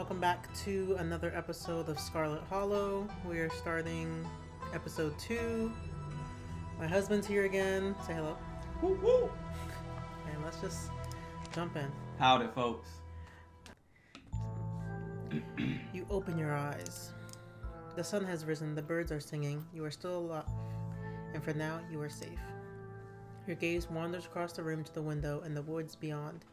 welcome back to another episode of Scarlet Hollow. We are starting episode 2. My husband's here again. Say hello. Woo woo! And let's just jump in. Howdy, folks. You open your eyes. The sun has risen, the birds are singing, you are still alive, and for now you are safe. Your gaze wanders across the room to the window and the woods beyond.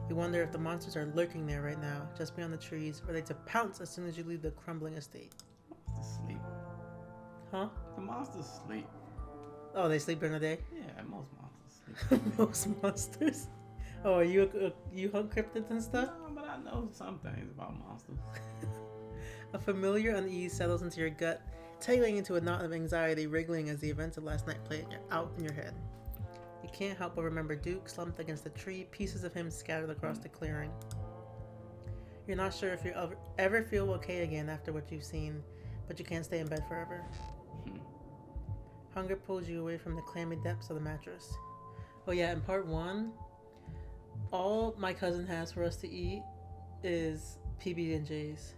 You wonder if the monsters are lurking there right now, just beyond the trees, ready to pounce as soon as you leave the crumbling estate. Monsters sleep. Huh? The monsters sleep. Oh, they sleep during the day? Yeah, most monsters sleep. Most monsters? Oh, are you hunt cryptids and stuff? No, but I know some things about monsters. A familiar unease settles into your gut, tangling into a knot of anxiety wriggling as the events of last night play out in your head. You can't help but remember Duke slumped against a tree, pieces of him scattered across the clearing. You're not sure if you'll ever feel okay again after what you've seen, but you can't stay in bed forever. Hunger pulls you away from the clammy depths of the mattress. Oh yeah, in part 1, all my cousin has for us to eat is PB&Js.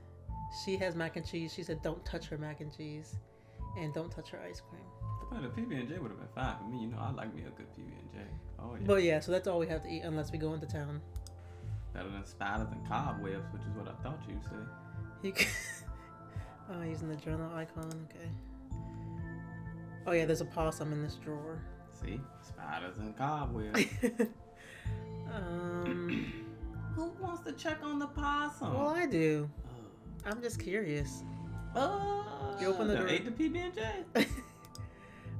She has mac and cheese. She said don't touch her mac and cheese and don't touch her ice cream. Well, the PB&J would have been fine for me. You know, I like me a good PB&J. Oh, yeah. But yeah, so that's all we have to eat unless we go into town. Better than spiders and cobwebs, which is what I thought you'd say. You can... Oh, using the journal icon. Okay. Oh yeah, there's a possum in this drawer. See? Spiders and cobwebs. Who wants to check on the possum? Well, I do. I'm just curious. You open the door. Ate the PB&J?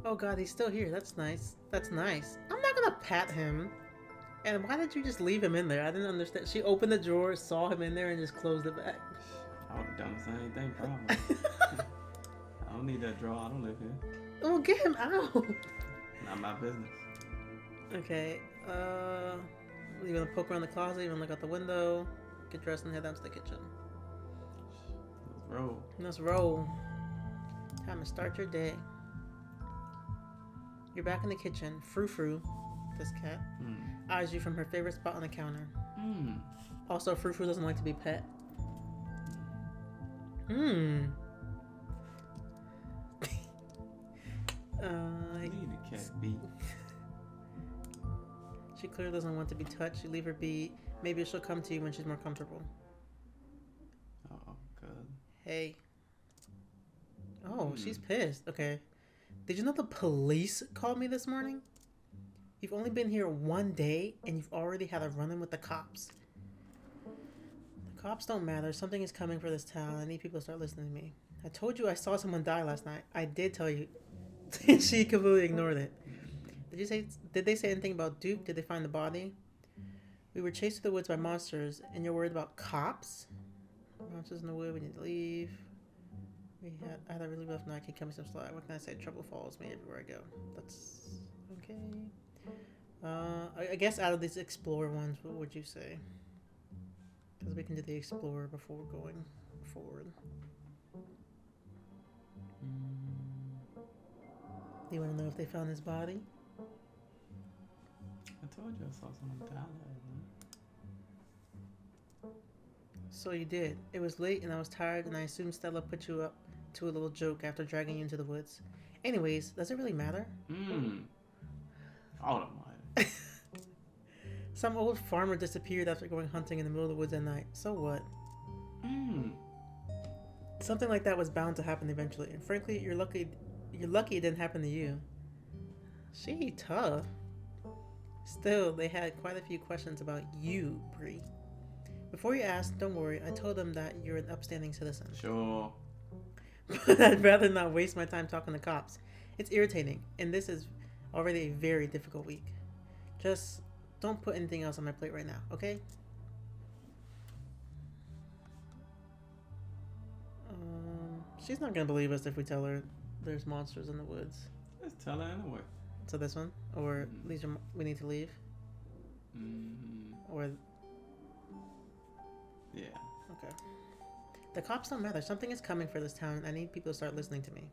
Oh god, he's still here. That's nice. That's nice. I'm not gonna pat him. And why did you just leave him in there? I didn't understand. She opened the drawer, saw him in there, and just closed it back. I would have done the same thing, probably. I don't need that drawer. I don't live here. Oh, get him out. Not my business. Okay. You gonna poke around the closet? You wanna look out the window? Get dressed and head down to the kitchen. Let's roll. Let's roll. Time to start your day. You're back in the kitchen. Frou-Frou, this cat, eyes you from her favorite spot on the counter. Also, Frou-Frou doesn't like to be pet. Leave the cat be. She clearly doesn't want to be touched. You leave her be. Maybe she'll come to you when she's more comfortable. Oh, good. Hey. Oh, she's pissed. Okay. Did you know the police called me this morning? You've only been here 1 day and you've already had a run-in with the cops. The cops don't matter. Something is coming for this town. I need people to start listening to me. I told you I saw someone die last night. I did tell you. She completely ignored it. Did they say anything about Duke? Did they find the body? We were chased through the woods by monsters and you're worried about cops? Monsters in the wood. We need to leave. I had a really rough night. Can you cut me some slack? What can I say? Trouble follows me everywhere I go. That's okay. I guess out of these Explorer ones, what would you say? Because we can do the Explorer before going forward. Do you want to know if they found his body? I told you I saw someone die last night. So you did. It was late and I was tired and I assumed Stella put you up to a little joke after dragging you into the woods. Anyways, does it really matter? All of mine. Some old farmer disappeared after going hunting in the middle of the woods at night. So what? Something like that was bound to happen eventually. And frankly, you're lucky it didn't happen to you. She tough. Still, they had quite a few questions about you, Bree. Before you asked, don't worry. I told them that you're an upstanding citizen. Sure. But I'd rather not waste my time talking to cops. It's irritating, and this is already a very difficult week. Just don't put anything else on my plate right now, okay? She's not gonna believe us if we tell her there's monsters in the woods. Let's tell her anyway. So this one? Or we need to leave? Or... Yeah. Okay. The cops don't matter. Something is coming for this town. I need people to start listening to me.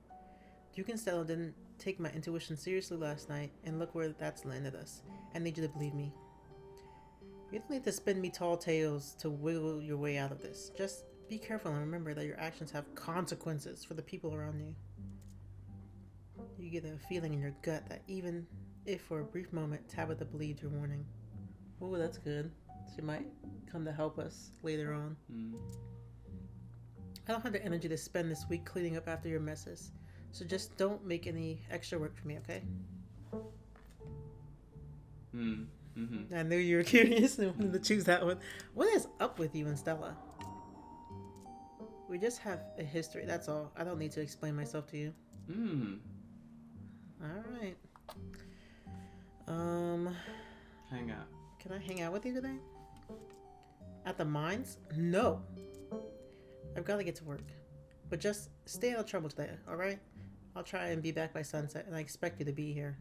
Duke and Stella didn't take my intuition seriously last night, and look where that's landed us. I need you to believe me. You don't need to spin me tall tales to wiggle your way out of this. Just Be careful and remember that your actions have consequences for the people around you. You get a feeling in your gut that even if for a brief moment Tabitha believed your warning. Oh, that's good. She might come to help us later on. I don't have the energy to spend this week cleaning up after your messes, so just don't make any extra work for me, okay? I knew you were curious and wanted to choose that one. What is up with you and Stella? We just have a history, that's all. I don't need to explain myself to you. Alright. Hang out. Can I hang out with you today? At the mines? No. I've got to get to work. But just stay out of trouble today, alright? I'll try and be back by sunset, and I expect you to be here.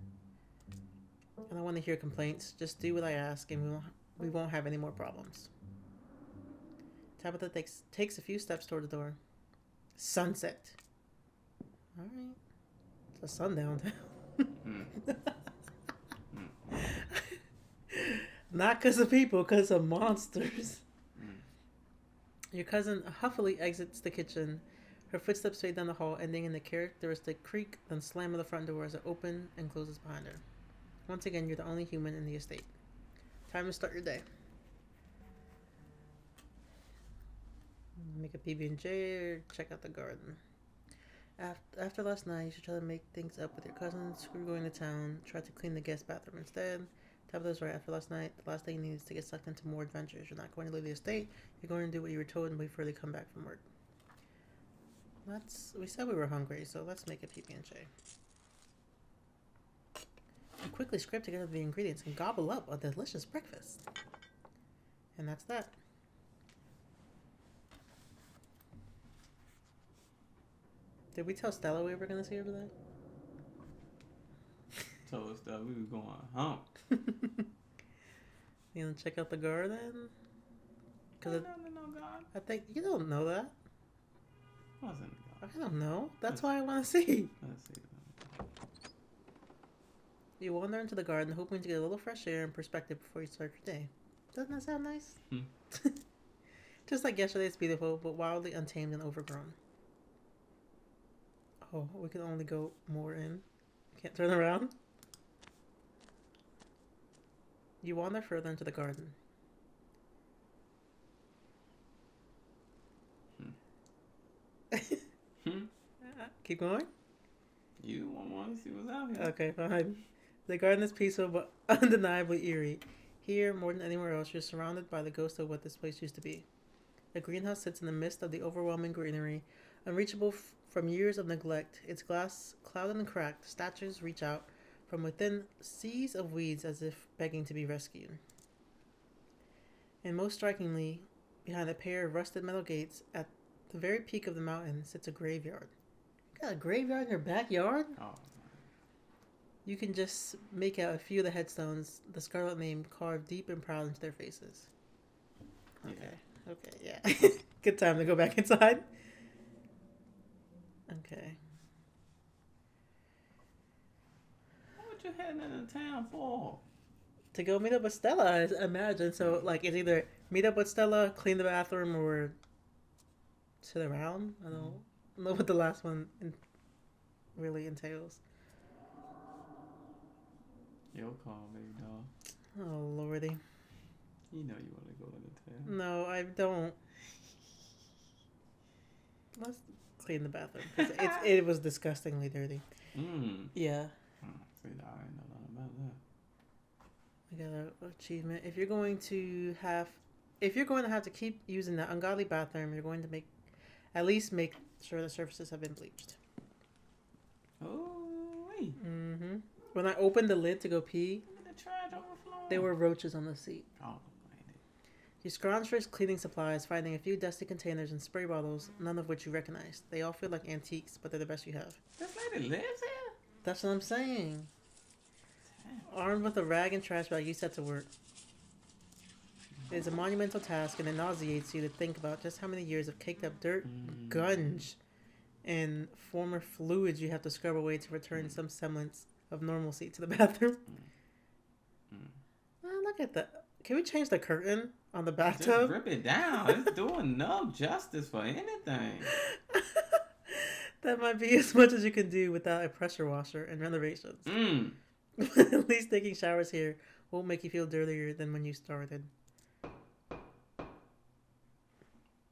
I don't want to hear complaints. Just do what I ask, and we won't have any more problems. Tabitha takes a few steps toward the door. Sunset. Alright. It's a sundown town. Not because of people, because of monsters. Your cousin huffily exits the kitchen. Her footsteps fade down the hall, ending in the characteristic creak, then slam of the front door as it opens and closes behind her. Once again, you're the only human in the estate. Time to start your day. Make a PB&J or check out the garden. After last night, you should try to make things up with your cousin. Screw going to town. Try to clean the guest bathroom instead. Tabitha's right. After last night, the last thing you need is to get sucked into more adventures. You're not going to leave the estate. You're going to do what you were told and wait for her to come back from work. We said we were hungry, so let's make a PB&J. You quickly scrape together the ingredients and gobble up a delicious breakfast. And that's that. Did we tell Stella we were going to see her today? Told us that we were going hump. You want to check out the garden? Because I think you don't know that. Wasn't I don't know. That's why I want to see. Let's see. You wander into the garden, hoping to get a little fresh air and perspective before you start your day. Doesn't that sound nice? Just like yesterday, it's beautiful, but wildly untamed and overgrown. Oh, we can only go more in. Can't turn around. You wander further into the garden. Keep going? You want to see what's out here. Okay, fine. The garden is peaceful but undeniably eerie. Here, more than anywhere else, you're surrounded by the ghost of what this place used to be. The greenhouse sits in the midst of the overwhelming greenery, unreachable from years of neglect. Its glass clouded and cracked. Statues reach out from within seas of weeds as if begging to be rescued. And most strikingly, behind a pair of rusted metal gates at the very peak of the mountain sits a graveyard. You got a graveyard in your backyard? Oh. You can just make out a few of the headstones, the Scarlet name carved deep and proud into their faces. Okay, yeah. Good time to go back inside. Okay. What you heading into town for? To go meet up with Stella, I imagine. So, like, it's either meet up with Stella, clean the bathroom, or sit around. I don't know what the last one really entails. Your call, baby doll. Oh, lordy. You know you want to go into town. No, I don't. Let's clean the bathroom. 'Cause it was disgustingly dirty. Yeah. See, I ain't know nothing about that. I got an achievement. If you're going to have to keep using that ungodly bathroom, you're going to at least make sure the surfaces have been bleached. Oh, wait. Mm-hmm. When I opened the lid to go pee, Look at the trash overflowing. there were roaches on the seat. Oh, ain't it? You scrounge for cleaning supplies, finding a few dusty containers and spray bottles, none of which you recognized. They all feel like antiques, but they're the best you have. This lady lives here? That's what I'm saying. Damn. Armed with a rag and trash bag, you set to work. It is a monumental task, and it nauseates you to think about just how many years of caked up dirt, gunge, and former fluids you have to scrub away to return some semblance of normalcy to the bathroom. Oh, look at that. Can we change the curtain On the Just bathtub? rip it down. It's doing no justice for anything. That might be as much as you can do without a pressure washer and renovations. Mmm. At least taking showers here won't make you feel dirtier than when you started.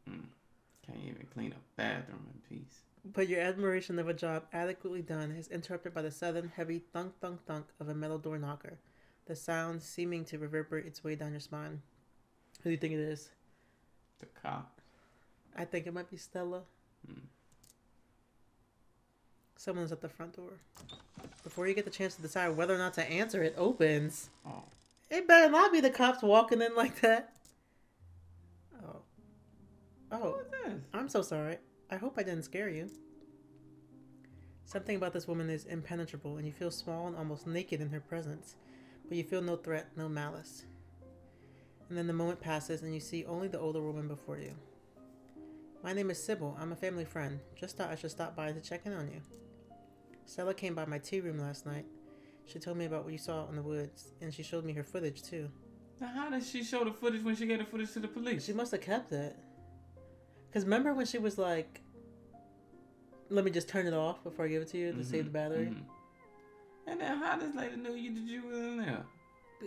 Can't even clean a bathroom in peace. But your admiration of a job adequately done is interrupted by the sudden, heavy thunk thunk thunk of a metal door knocker, the sound seeming to reverberate its way down your spine. Who do you think it is? The cop. I think it might be Stella. Someone's at the front door. Before you get the chance to decide whether or not to answer, it opens. Oh. It better not be the cops walking in like that. Oh. Oh. What is this? I'm so sorry. I hope I didn't scare you. Something about this woman is impenetrable, and you feel small and almost naked in her presence. But you feel no threat, no malice. And then the moment passes, and you see only the older woman before you. My name is Sybil. I'm a family friend. Just thought I should stop by to check in on you. Stella came by my tea room last night. She told me about what you saw in the woods, and she showed me her footage, too. Now, how did she show the footage when she gave the footage to the police? She must have kept it. Because remember when she was like, let me just turn it off before I give it to you to save the battery? And then how this lady knew that you was in there?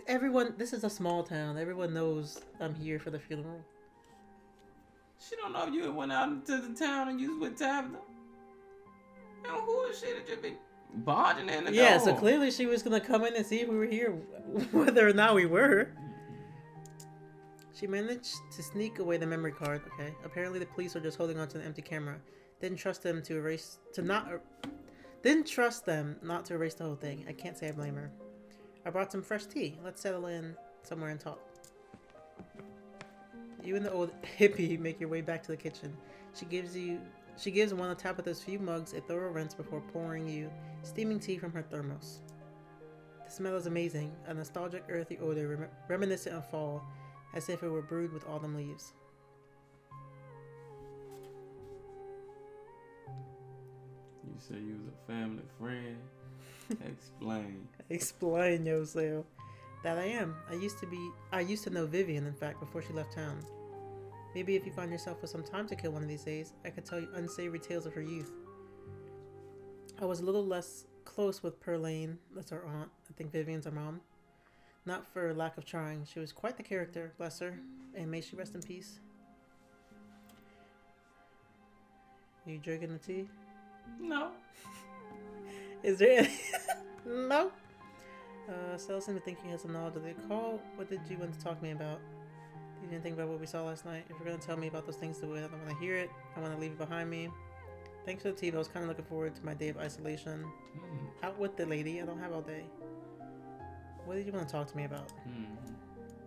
Everyone, this is a small town. Everyone knows I'm here for the funeral. She don't know if you went out into the town and you was with Tabitha. You know, who is she to just be barging in the door? Yeah, so clearly she was going to come in and see if we were here, whether or not we were. She managed to sneak away the memory card, okay? Apparently the police are just holding onto an empty camera. Didn't trust them not to erase the whole thing. I can't say I blame her. I brought some fresh tea. Let's settle in somewhere and talk. You and the old hippie make your way back to the kitchen. She gives one of Tabitha's few mugs a thorough rinse before pouring you steaming tea from her thermos. The smell is amazing, a nostalgic earthy odor reminiscent of fall, as if it were brewed with autumn leaves. You say you was a family friend? Explain. Explain yourself. That I am. I used to know Vivian, in fact, before she left town. Maybe if you find yourself with some time to kill one of these days, I could tell you unsavory tales of her youth. I was a little less close with Perlane, that's our aunt. I think Vivian's our mom. Not for lack of trying. She was quite the character, bless her, and may she rest in peace. You drinking the tea? No. Is there any... No? Stella seemed to think you had some knowledge of the call. What did you want to talk to me about? You didn't think about what we saw last night? If you're going to tell me about those things, do it. I don't want to hear it. I want to leave it behind me. Thanks for the tea, but I was kind of looking forward to my day of isolation. Out with the lady. I don't have all day. What did you want to talk to me about?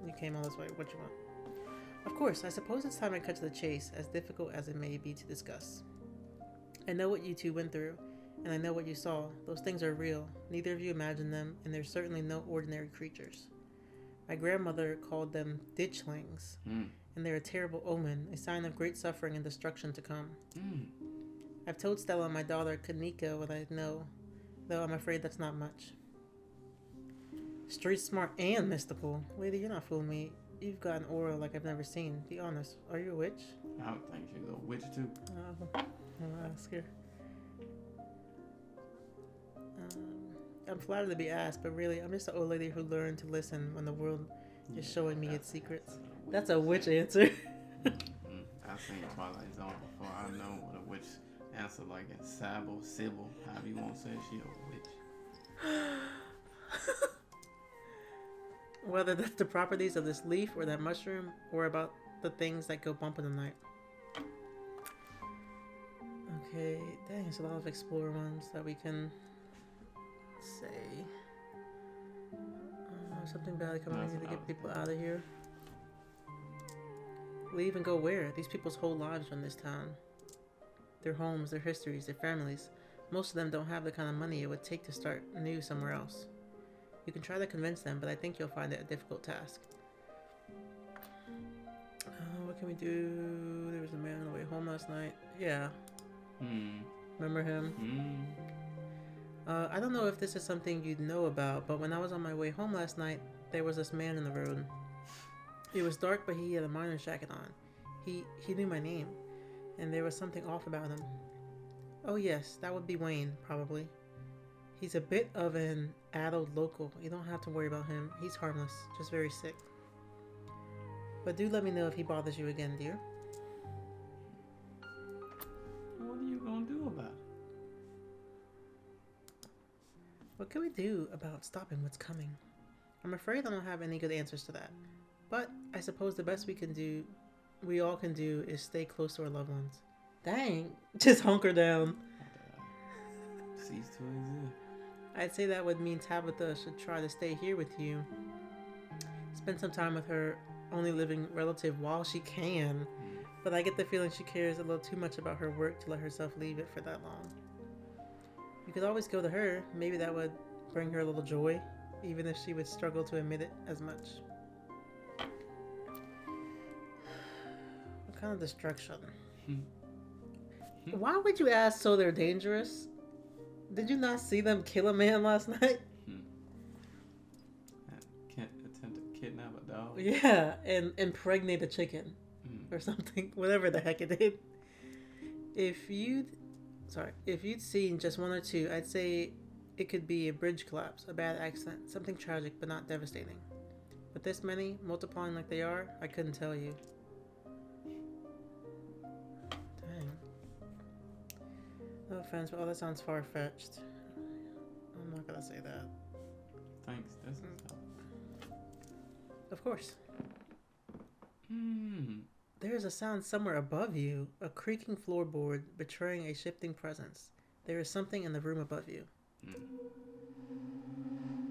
You came all this way. What you want? Of course, I suppose it's time I cut to the chase, as difficult as it may be to discuss. I know what you two went through, and I know what you saw. Those things are real. Neither of you imagined them, and they're certainly no ordinary creatures. My grandmother called them ditchlings, and they're a terrible omen, a sign of great suffering and destruction to come. I've told Stella and my daughter Kanika what I know, though I'm afraid that's not much. Street smart and mystical. Lady, you're not fooling me. You've got an aura like I've never seen. Be honest. Are you a witch? I would think she's a witch too. I'll ask her. I'm flattered to be asked, but really, I'm just an old lady who learned to listen when the world is showing me its secrets. That's a witch answer. I've seen Twilight Zone before. I know what a witch answer like in Sybil, however you want to say it, she a witch. Whether that's the properties of this leaf or that mushroom, or about the things that go bump in the night. Okay, dang, there's a lot of explore ones that we can say. Something badly coming. I need to get people out of here. Leave and go where? These people's whole lives are in this town. Their homes, their histories, their families. Most of them don't have the kind of money it would take to start new somewhere else. You can try to convince them, but I think you'll find it a difficult task. What can we do? There was a man on the way home last night. Yeah. Remember him? I don't know if this is something you'd know about, but when I was on my way home last night, there was this man in the road. It was dark, but he had a miner's jacket on. He knew my name, and there was something off about him. Oh yes, that would be Wayne, probably. He's a bit of an addled local. You don't have to worry about him. He's harmless, just very sick. But do let me know if he bothers you again, dear. What are you gonna do about it? What can we do about stopping what's coming? I'm afraid I don't have any good answers to that. But I suppose the best we all can do, is stay close to our loved ones. Dang, just hunker down. Cease to exist. I'd say that would mean Tabitha should try to stay here with you. Spend some time with her only living relative while she can. But I get the feeling she cares a little too much about her work to let herself leave it for that long. You could always go to her. Maybe that would bring her a little joy, even if she would struggle to admit it as much. What kind of destruction? Why would you ask so they're dangerous? Did you not see them kill a man last night? Can't attempt to kidnap a dog. Yeah, and impregnate a chicken. Or something. Whatever the heck it did. If you'd seen just one or two, I'd say it could be a bridge collapse, a bad accident, something tragic but not devastating. But this many, multiplying like they are, I couldn't tell you. Dang. No offense, but that sounds far-fetched. I'm not gonna say that. Thanks. This is helpful. Of course. There is a sound somewhere above you, a creaking floorboard betraying a shifting presence. There is something in the room above you.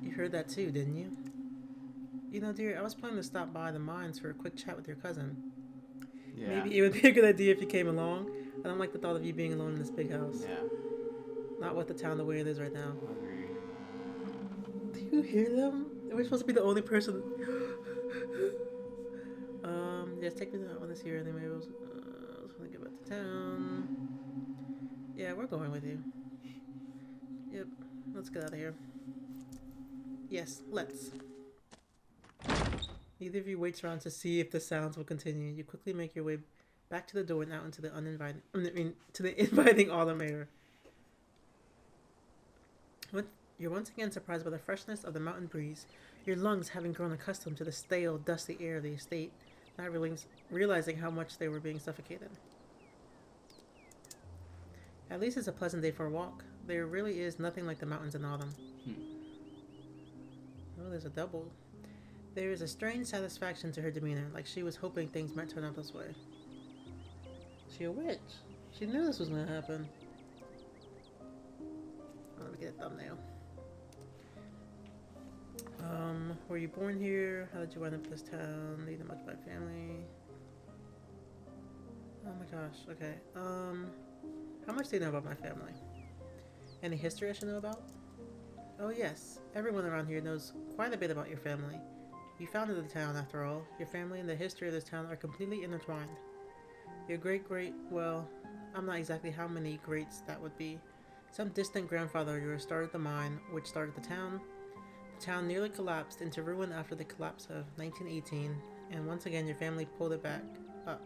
You heard that too, didn't you? You know, dear, I was planning to stop by the mines for a quick chat with your cousin. Yeah. Maybe it would be a good idea if you came along. I don't like the thought of you being alone in this big house. Yeah. Not with the town the way it is right now. Agreed. Do you hear them? We're supposed to be the only person. Yes, take me to this here anyway. I was gonna get back to town. Yeah, we're going with you. Yep, let's get out of here. Yes, let's. Neither of you waits around to see if the sounds will continue. You quickly make your way back to the door and out into the inviting autumn air. You're once again surprised by the freshness of the mountain breeze, your lungs having grown accustomed to the stale, dusty air of the estate, not realizing how much they were being suffocated. At least it's a pleasant day for a walk. There really is nothing like the mountains in autumn. Oh, there's a double. There is a strange satisfaction to her demeanor, like she was hoping things might turn out this way. She a witch. She knew this was going to happen. Oh, let me get a thumbnail. Were you born here? How did you wind up in this town? Leading much by family? Oh my gosh, okay. How much do you know about my family? Any history I should know about? Oh yes, everyone around here knows quite a bit about your family. You founded the town, after all. Your family and the history of this town are completely intertwined. Your well, I'm not exactly how many greats that would be. Some distant grandfather of yours started the mine, which started the town. The town nearly collapsed into ruin after the collapse of 1918, and once again your family pulled it back up.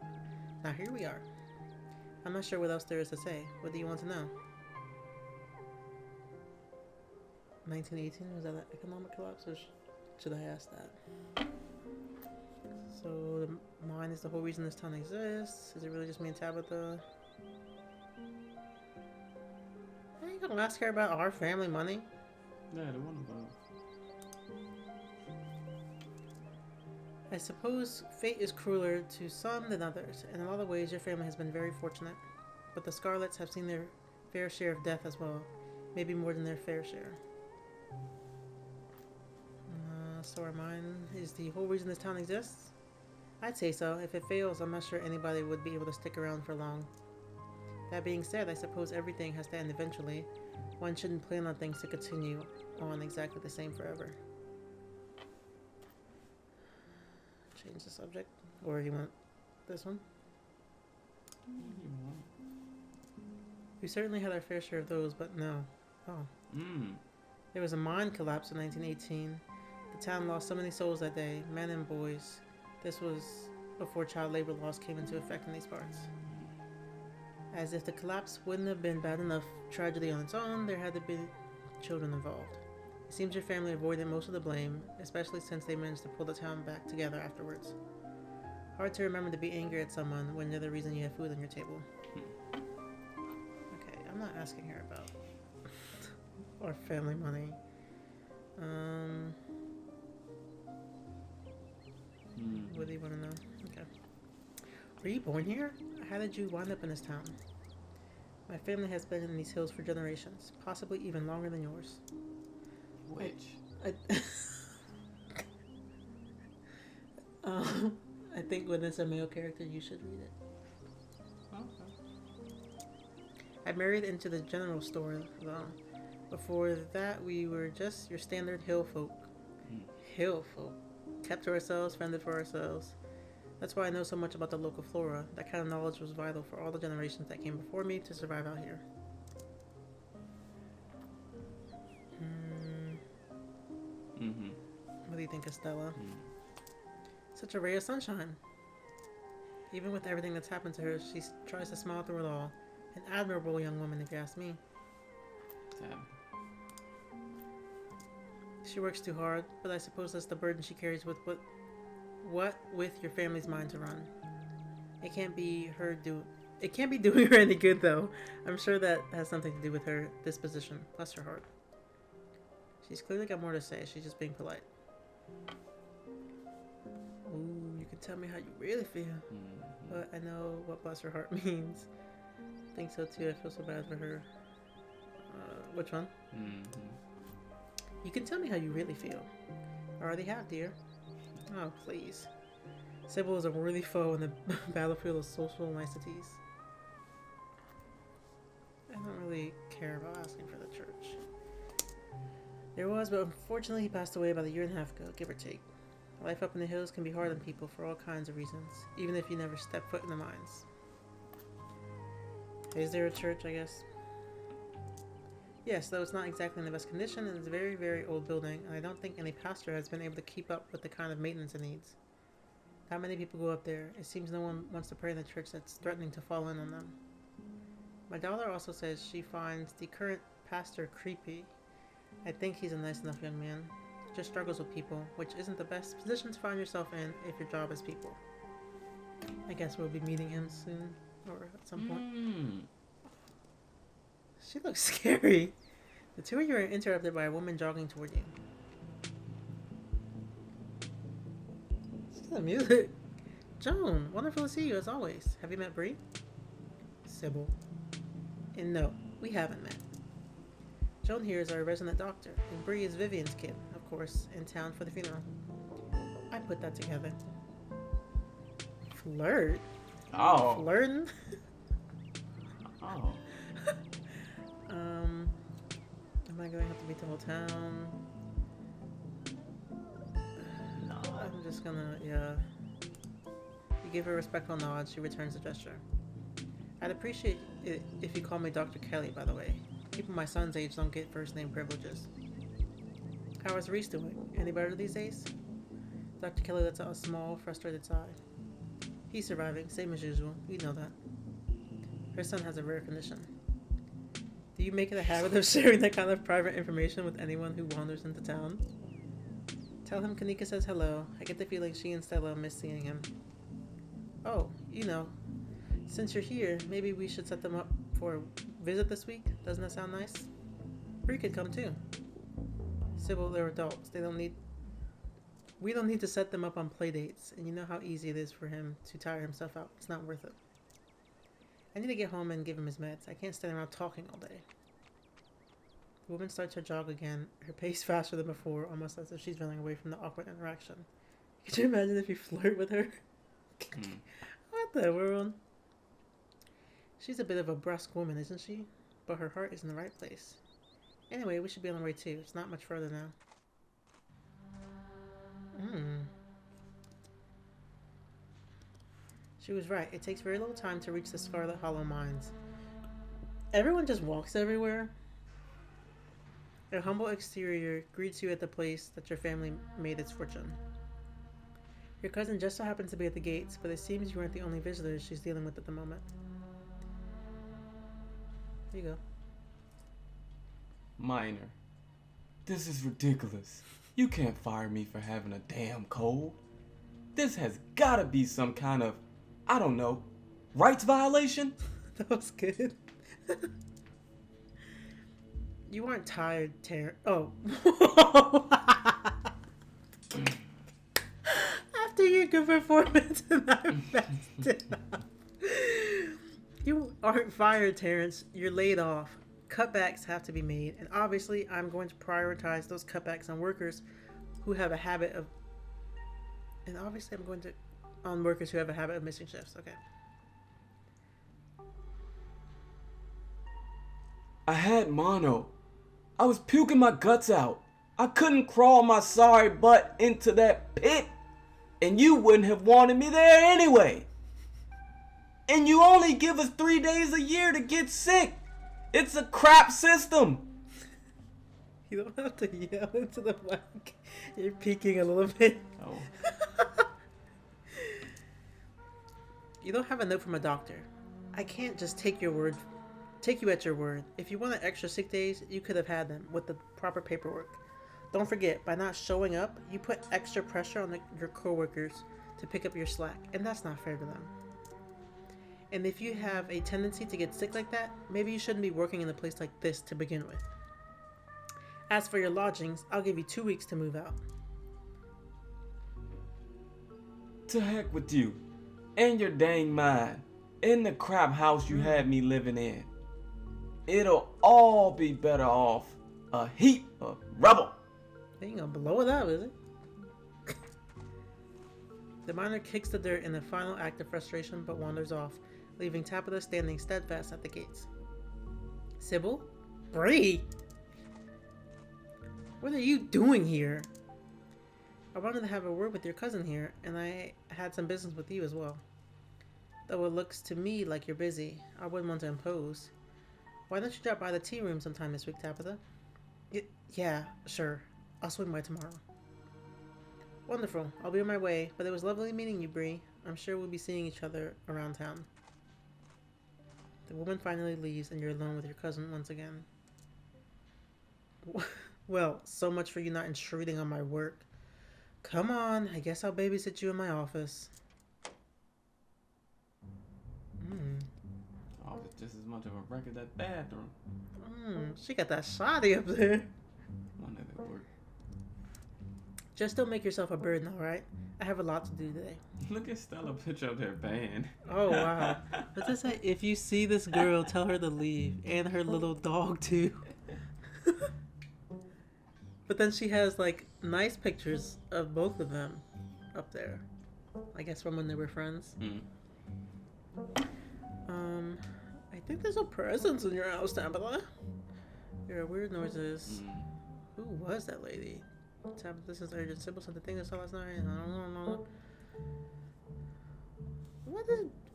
Now here we are. I'm not sure what else there is to say. What do you want to know? 1918? Was that an economic collapse, or should I ask that? So the mine is the whole reason this town exists. Is it really just me and Tabitha? Are you gonna ask her about our family money? Yeah, the one above. I suppose fate is crueler to some than others. In a lot of ways, your family has been very fortunate. But the Scarlets have seen their fair share of death as well. Maybe more than their fair share. So our mine is the whole reason this town exists? I'd say so. If it fails, I'm not sure anybody would be able to stick around for long. That being said, I suppose everything has to end eventually. One shouldn't plan on things to continue on exactly the same forever. Change the subject? Or you want this one? We certainly had our fair share of those, but no. Oh. There was a mine collapse in 1918. The town lost so many souls that day, men and boys. This was before child labor laws came into effect in these parts. As if the collapse wouldn't have been bad enough tragedy on its own, there had to be children involved. It seems your family avoided most of the blame, especially since they managed to pull the town back together afterwards. Hard to remember to be angry at someone when they're the reason you have food on your table. Okay, I'm not asking her about our family money. What do you want to know? Okay. Were you born here? How did you wind up in this town? My family has been in these hills for generations, possibly even longer than yours. Which? I think when it's a male character, you should read it. Okay. I married into the general store, though. Before that, we were just your standard hill folk. Hill folk. Kept to ourselves, fended for ourselves. That's why I know so much about the local flora. That kind of knowledge was vital for all the generations that came before me to survive out here. What do you think of Stella? Such a ray of sunshine. Even with everything that's happened to her, she tries to smile through it all. An admirable young woman, if you ask me. Sad. She works too hard, but I suppose that's the burden she carries with what with your family's mind to run. It can't be doing her any good, though. I'm sure that has something to do with her disposition. Bless her heart. She's clearly got more to say. She's just being polite. Ooh, you can tell me how you really feel. But I know what bless her heart means. I think so too. I feel so bad for her. Which one? You can tell me how you really feel. I already have, dear. Oh, please. Sybil is a worthy foe in the battlefield of social niceties. I don't really care about asking for the church. There was, but unfortunately he passed away about a year and a half ago, give or take. Life up in the hills can be hard on people for all kinds of reasons, even if you never step foot in the mines. Is there a church, I guess? Yes, though it's not exactly in the best condition, and it's a very, very old building, and I don't think any pastor has been able to keep up with the kind of maintenance it needs. Not many people go up there. It seems no one wants to pray in the church that's threatening to fall in on them. My daughter also says she finds the current pastor creepy. I think he's a nice enough young man. Just struggles with people, which isn't the best position to find yourself in if your job is people. I guess we'll be meeting him soon, or at some point. She looks scary. The two of you are interrupted by a woman jogging toward you. Listen to the music. Joan, wonderful to see you as always. Have you met Bree? Sybil. And no, we haven't met. Joan here is our resident doctor, and Bree is Vivian's kid, of course, in town for the funeral. I put that together. Flirt? Oh. Flirting? Oh. Am I going to have to meet the whole town? No. I'm just gonna, yeah. You give her a respectful nod, she returns the gesture. I'd appreciate it if you call me Dr. Kelly, by the way. People my son's age don't get first name privileges. How is Reese doing? Any better these days? Dr. Kelly lets out a small, frustrated sigh. He's surviving, same as usual. You know that. Her son has a rare condition. Do you make it a habit of sharing that kind of private information with anyone who wanders into town? Tell him Kanika says hello. I get the feeling she and Stella miss seeing him. Oh, you know, since you're here, maybe we should set them up for a visit this week. Doesn't that sound nice? Bree could come too. Sybil, they're adults. We don't need to set them up on play dates, and you know how easy it is for him to tire himself out. It's not worth it. I need to get home and give him his meds. I can't stand around talking all day. The woman starts her jog again, her pace faster than before, almost as if she's running away from the awkward interaction. Could you imagine if you flirt with her? What the world? She's a bit of a brusque woman, isn't she? But her heart is in the right place. Anyway, we should be on the way too. It's not much further now. She was right. It takes very little time to reach the Scarlet Hollow mines. Everyone just walks everywhere. A humble exterior greets you at the place that your family made its fortune. Your cousin just so happens to be at the gates, but it seems you aren't the only visitors she's dealing with at the moment. Here you go. Minor. This is ridiculous. You can't fire me for having a damn cold. This has gotta be some kind of, I don't know, rights violation? That was good. You aren't tired, Terrence. Oh. After your good performance, and I messed it up. You aren't fired, Terrence. You're laid off. Cutbacks have to be made, and obviously, I'm going to prioritize those cutbacks on workers who have a habit of. And obviously, I'm going to on workers who have a habit of missing shifts. Okay. I had mono. I was puking my guts out. I couldn't crawl my sorry butt into that pit, and you wouldn't have wanted me there anyway. And you only give us 3 days a year to get sick. It's a crap system. You don't have to yell into the mic. You're peeking a little bit. Oh. You don't have a note from a doctor. I can't just take you at your word. If you wanted extra sick days, you could have had them with the proper paperwork. Don't forget, by not showing up, you put extra pressure on your coworkers to pick up your slack, and that's not fair to them. And if you have a tendency to get sick like that, maybe you shouldn't be working in a place like this to begin with. As for your lodgings, I'll give you 2 weeks to move out. To heck with you and your dang mind in the crap house you had me living in. It'll all be better off a heap of rubble. They ain't gonna blow it up, is it? The miner kicks the dirt in a final act of frustration but wanders off, leaving Tabitha standing steadfast at the gates. Sybil? Bree? What are you doing here? I wanted to have a word with your cousin here, and I had some business with you as well. Though it looks to me like you're busy, I wouldn't want to impose. Why don't you drop by the tea room sometime this week, Tabitha? Yeah, sure. I'll swing by tomorrow. Wonderful. I'll be on my way, but it was lovely meeting you, Bree. I'm sure we'll be seeing each other around town. The woman finally leaves, and you're alone with your cousin once again. Well, so much for you not intruding on my work. Come on, I guess I'll babysit you in my office. Oh, it's just as much of a wreck as that bathroom. She got that shoddy up there. One of the work. Just don't make yourself a burden, alright? I have a lot to do today. Look at Stella picture of their band. Oh, wow. What's that say? If you see this girl, tell her to leave. And her little dog, too. But then she has, like, nice pictures of both of them up there. I guess from when they were friends. I think there's a presence in your house, Tabitha. There are weird noises. Who was that lady? Tabitha, this is urgent. Sybil said the thing I saw last night. I don't know.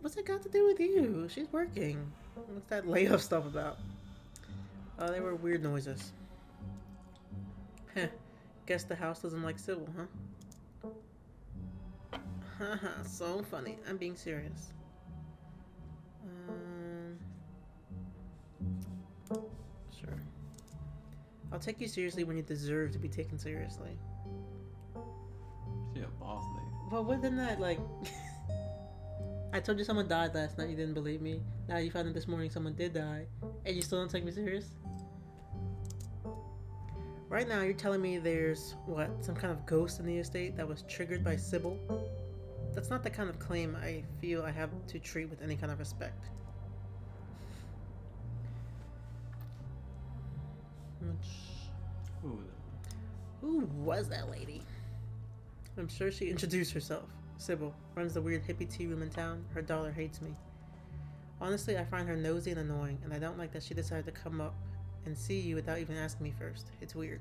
What's it got to do with you? She's working. What's that layoff stuff about? They were weird noises. Heh. Guess the house doesn't like Sybil, huh? Haha, so funny. I'm being serious. Sure. I'll take you seriously when you deserve to be taken seriously. She a boss lady. Well, wasn't that like... I told you someone died last night, you didn't believe me. Now you found out this morning someone did die, and you still don't take me serious? Right now, you're telling me there's, what, some kind of ghost in the estate that was triggered by Sybil? That's not the kind of claim I feel I have to treat with any kind of respect. Who was that lady? I'm sure she introduced herself. Sybil runs the weird hippie tea room in town. Her daughter hates me. Honestly, I find her nosy and annoying, and I don't like that she decided to come up and see you without even asking me first. It's weird.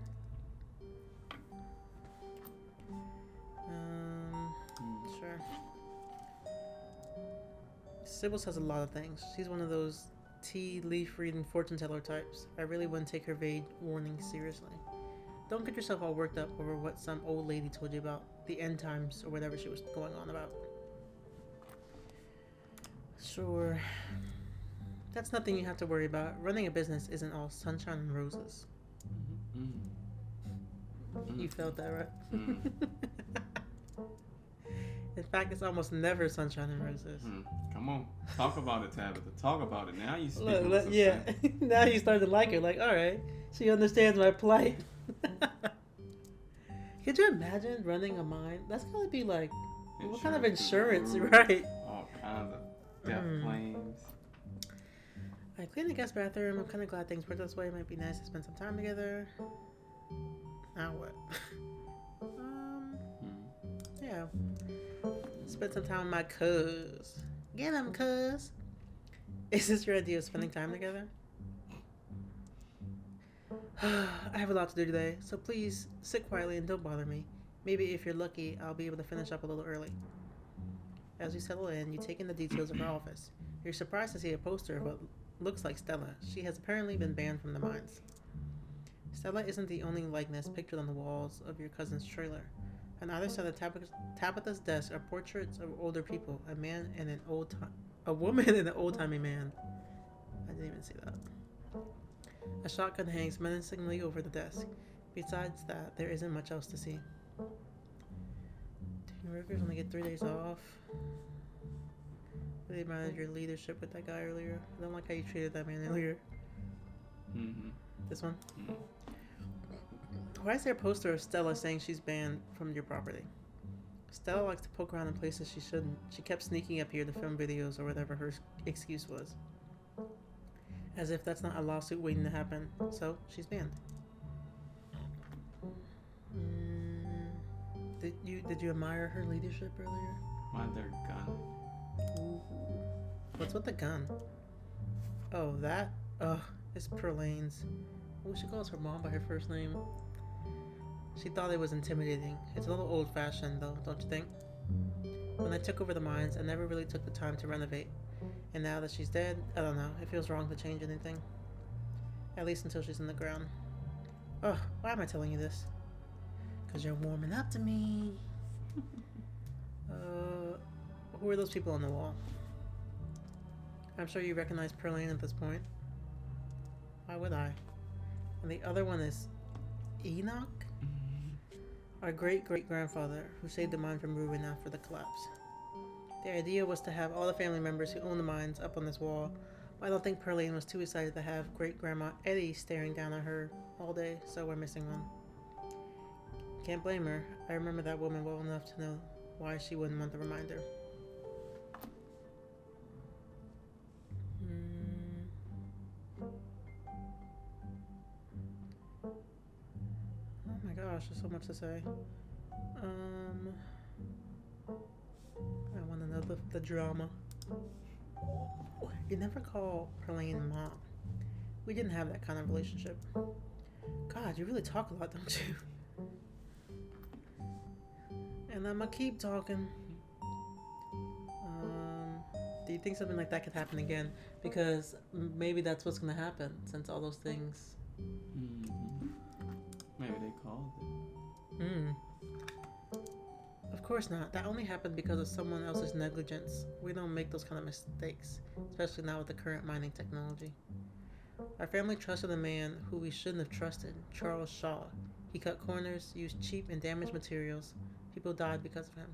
Sure. Sybil says a lot of things. She's one of those tea leaf reading fortune teller types. I really wouldn't take her vague warnings seriously. Don't get yourself all worked up over what some old lady told you about the end times or whatever she was going on about. Sure. That's nothing you have to worry about. Running a business isn't all sunshine and roses. You felt that, right? In fact, it's almost never sunshine and roses. Come on. Talk about it, Tabitha. Talk about it. Now you speaking with some yeah. sense. Now you start to like her. Like, all right, she understands my plight. Could you imagine running a mine? That's gotta be like, what kind of insurance, right? All kinds of death claims. I cleaned the guest bathroom. I'm kind of glad things worked this way. It might be nice to spend some time together. Now what? Yeah. Spend some time with my cuz. Get him, cuz. Is this your idea of spending time together? I have a lot to do today, so please sit quietly and don't bother me. Maybe if you're lucky, I'll be able to finish up a little early. As you settle in, you take in the details of her office. You're surprised to see a poster of what looks like Stella. She has apparently been banned from the mines. Stella isn't the only likeness pictured on the walls of your cousin's trailer. On either side of Tabitha's desk are portraits of older people, a woman and an old-timey man. I didn't even see that. A shotgun hangs menacingly over the desk. Besides that, there isn't much else to see. Team workers only get 3 days off. Really admired your leadership with that guy earlier. I don't like how you treated that man earlier. This one? Why is there a poster of Stella saying she's banned from your property? Stella likes to poke around in places she shouldn't. She kept sneaking up here to film videos or whatever her excuse was. As if that's not a lawsuit waiting to happen. So, she's banned. Did you admire her leadership earlier? Mind their gun. Ooh. What's with the gun? Oh, that? Ugh, it's Perlane's. Oh, she calls her mom by her first name. She thought it was intimidating. It's a little old-fashioned, though, don't you think? When I took over the mines, I never really took the time to renovate. And now that she's dead, I don't know. It feels wrong to change anything. At least until she's in the ground. Ugh, why am I telling you this? Because you're warming up to me. Who are those people on the wall? I'm sure you recognize Perlane at this point. Why would I? And the other one is Enoch? Our great-great-grandfather who saved the mine from ruin after the collapse. The idea was to have all the family members who own the mines up on this wall, but I don't think Perlane was too excited to have great-grandma Eddie staring down at her all day, so we're missing one. Can't blame her. I remember that woman well enough to know why she wouldn't want the reminder. Oh my gosh, there's so much to say. I want to know the drama. You never call Perlane mom. We didn't have that kind of relationship. God, you really talk a lot, don't you? And I'm gonna keep talking. Do you think something like that could happen again? Because maybe that's what's gonna happen since all those things. Maybe they called it. Of course not. That only happened because of someone else's negligence. We don't make those kind of mistakes, especially now with the current mining technology. Our family trusted a man who we shouldn't have trusted, Charles Shaw. He cut corners, used cheap and damaged materials. People died because of him.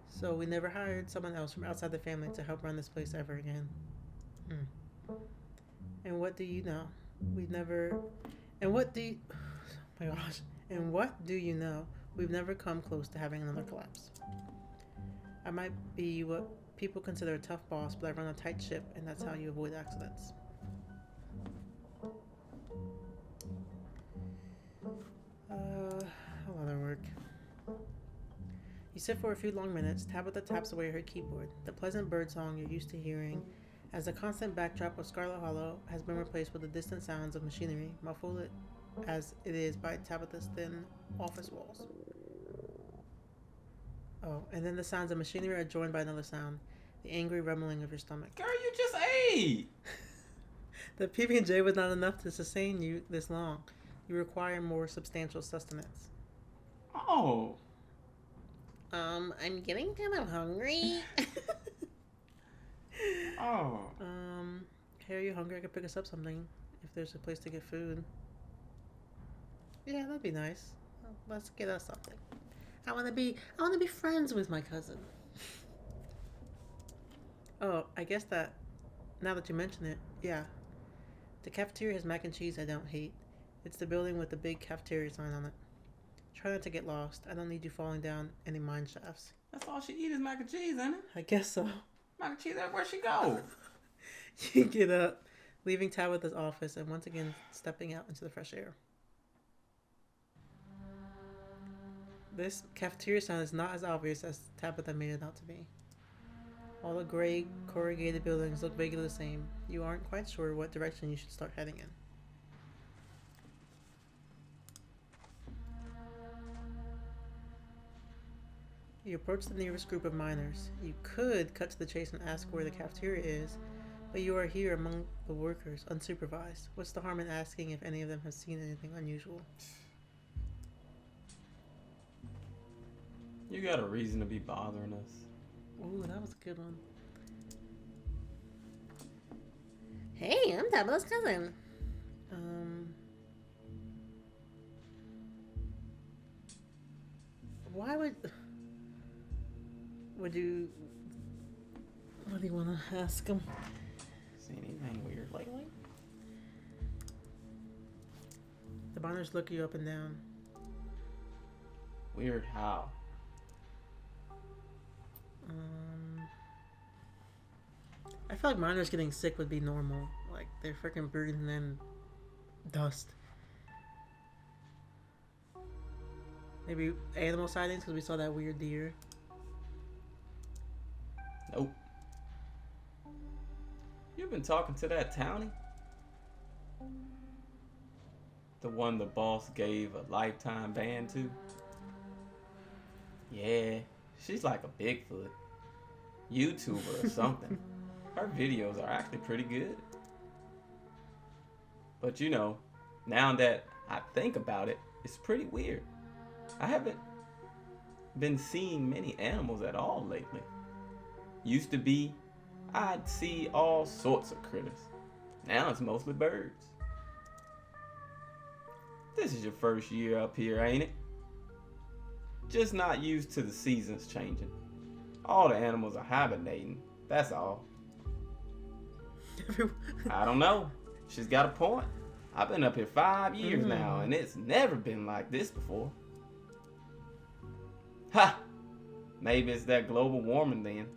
So we never hired someone else from outside the family to help run this place ever again. And what do you know? We've never... And what do you... Oh my gosh. And what do you know? We've never come close to having another collapse. I might be what people consider a tough boss, but I run a tight ship, and that's how you avoid accidents. A lot of work. You sit for a few long minutes. Tabitha taps away her keyboard. The pleasant birdsong you're used to hearing, as the constant backdrop of Scarlet Hollow has been replaced with the distant sounds of machinery, muffled as it is by Tabitha's thin office walls. Oh, and then the sounds of machinery are joined by another sound, the angry rumbling of your stomach. Girl, you just ate! The PB&J was not enough to sustain you this long. You require more substantial sustenance. Oh. I'm getting kind of hungry. Oh. Hey, are you hungry? I could pick us up something if there's a place to get food. Yeah, that'd be nice. Let's get us something. I want to be friends with my cousin. Oh, I guess that now that you mention it, yeah. The cafeteria has mac and cheese I don't hate. It's the building with the big cafeteria sign on it. Try not to get lost. I don't need you falling down any mine shafts. That's all she eat is mac and cheese, ain't it? I guess so. Mac and cheese everywhere she go. You get up, leaving Tabitha's office and once again stepping out into the fresh air. This cafeteria sign is not as obvious as Tabitha made it out to be. All the gray, corrugated buildings look vaguely the same. You aren't quite sure what direction you should start heading in. You approach the nearest group of miners. You could cut to the chase and ask where the cafeteria is, but you are here among the workers, unsupervised. What's the harm in asking if any of them have seen anything unusual? You got a reason to be bothering us. Ooh, that was a good one. Hey, I'm Tabitha's cousin. Why would you? What do you want to ask him? Seen anything weird lately? The miners look you up and down. Weird how? I feel like miners getting sick would be normal. Like, they're freaking breathing in dust. Maybe animal sightings because we saw that weird deer. Nope. You been talking to that townie? The one the boss gave a lifetime ban to? Yeah, she's like a Bigfoot. YouTuber or something. Her videos are actually pretty good. But you know, now that I think about it, it's pretty weird. I haven't been seeing many animals at all lately. Used to be, I'd see all sorts of critters. Now it's mostly birds. This is your first year up here, ain't it? Just not used to the seasons changing. All the animals are hibernating, that's all. I don't know. She's got a point. I've been up here 5 years now, and it's never been like this before. Ha! Maybe it's that global warming then.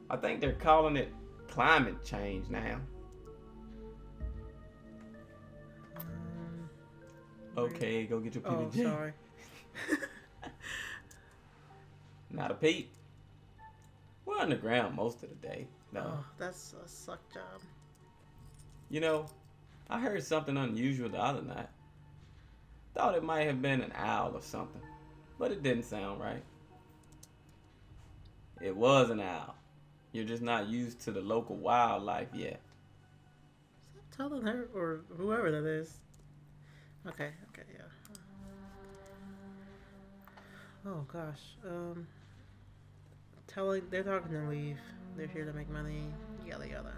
I think they're calling it climate change now. Okay, go get your PB&J. Oh, sorry. Not a peep. We're underground most of the day. No. Oh, that's a suck job. You know, I heard something unusual the other night. Thought it might have been an owl or something, but it didn't sound right. It was an owl. You're just not used to the local wildlife yet. Stop telling her or whoever that is. Okay, yeah. Oh gosh. They're talking to leave. They're here to make money. Yada yada.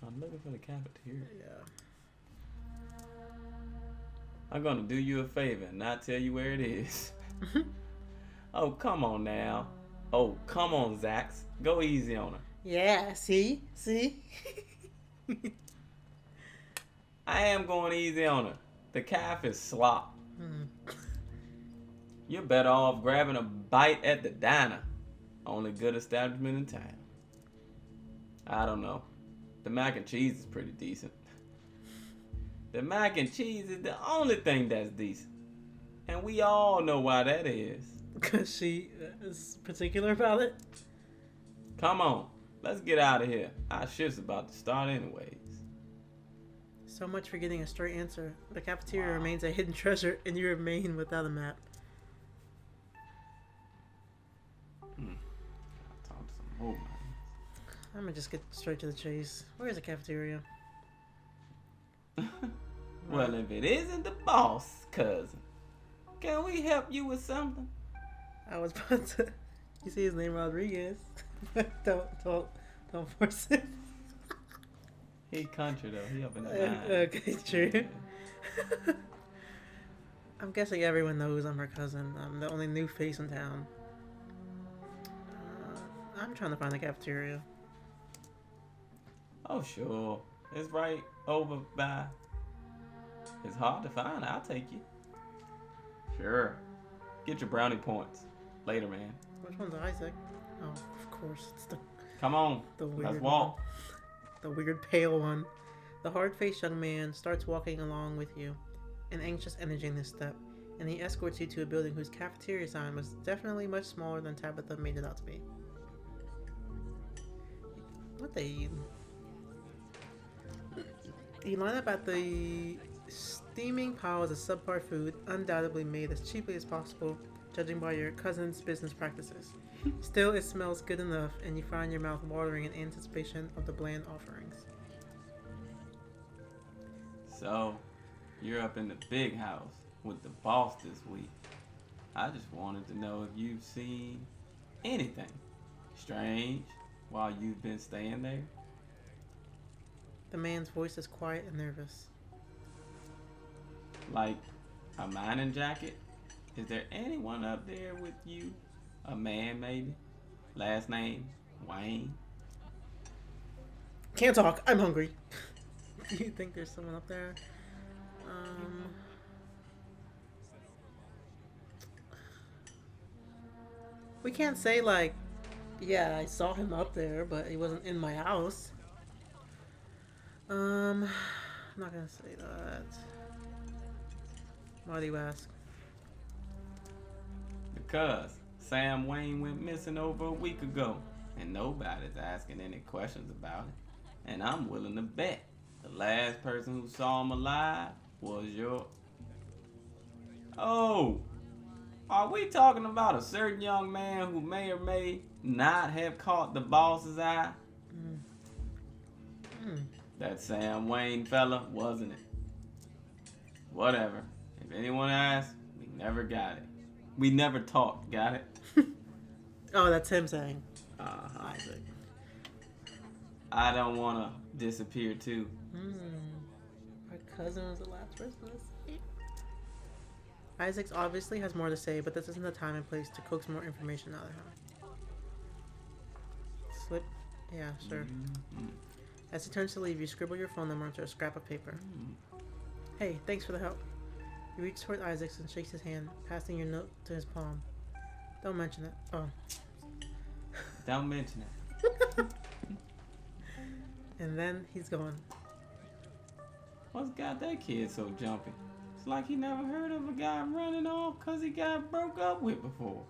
I'm looking for the cafeteria. Yeah. I'm gonna do you a favor and not tell you where it is. Oh, come on now. Oh, come on, Zax. Go easy on her. Yeah, see? I am going easy on her. The calf is slop. You're better off grabbing a bite at the diner. Only good establishment in town. I don't know. The mac and cheese is pretty decent. The mac and cheese is the only thing that's decent. And we all know why that is. Because she is particular about it? Come on, let's get out of here. Our shift's about to start anyways. So much for getting a straight answer. The cafeteria remains a hidden treasure, and you remain without a map. I'll talk to some more man. I'm gonna just get straight to the chase. Where's the cafeteria? Well, if it isn't the boss, cousin. Can we help you with something? I was about to. You see his name, Rodriguez. Don't force it. He country though. He up in the line. Okay, true. I'm guessing everyone knows I'm her cousin. I'm the only new face in town. I'm trying to find the cafeteria. Oh sure, it's right over by. It's hard to find. I'll take you. Sure. Get your brownie points later, man. Which one's Isaac? Oh, of course, it's Come on. the weird Let's walk. one. The weird pale one. The hard-faced young man starts walking along with you, an anxious energy in his step, and he escorts you to a building whose cafeteria sign was definitely much smaller than Tabitha made it out to be. What they eat? You line up at the steaming piles of subpar food, undoubtedly made as cheaply as possible, judging by your cousin's business practices. Still, it smells good enough, and you find your mouth watering in anticipation of the bland offerings. So, you're up in the big house with the boss this week. I just wanted to know if you've seen anything strange while you've been staying there. The man's voice is quiet and nervous. Like a mining jacket? Is there anyone up there with you? A man, maybe? Last name? Wayne? Can't talk. I'm hungry. Do you think there's someone up there? We can't say like, yeah, I saw him up there, but he wasn't in my house. I'm not gonna say that. Why do you ask? Because Sam Wayne went missing over a week ago, and nobody's asking any questions about it. And I'm willing to bet the last person who saw him alive was your... Oh, are we talking about a certain young man who may or may not have caught the boss's eye? That Sam Wayne fella, wasn't it? Whatever. If anyone asks, we never got it. We never talked, got it? Oh, that's him saying. Uh-huh. Isaac. I don't want to disappear too. Our cousin was the last person to see. Isaac obviously has more to say, but this isn't the time and place to coax more information out of him. Slip? Yeah, sure. As he turns to leave, you scribble your phone number onto a scrap of paper. Hey, thanks for the help. You reach toward Isaac and shakes his hand, passing your note to his palm. Don't mention it. Oh. Don't mention it. And then he's gone. What's got that kid so jumpy? It's like he never heard of a guy running off because he got broke up with before.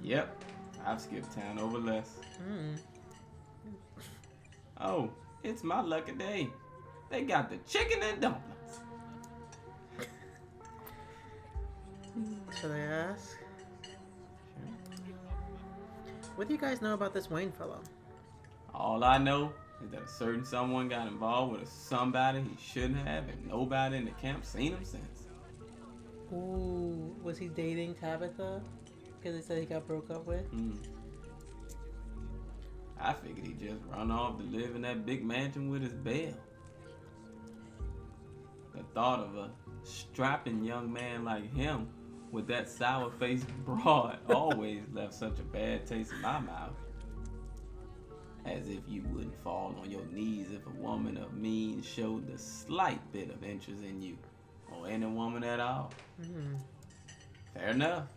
Yep, I've skipped town over less. Oh, it's my lucky day. They got the chicken and dumplings. Should I ask? What do you guys know about this Wayne fellow? All I know is that a certain someone got involved with somebody he shouldn't have, and nobody in the camp seen him since. Ooh, was he dating Tabitha? Because they said he got broke up with? I figured he'd just run off to live in that big mansion with his bail. The thought of a strapping young man like him with that sour-faced broad always left such a bad taste in my mouth. As if you wouldn't fall on your knees if a woman of means showed the slight bit of interest in you, or any woman at all. Fair enough.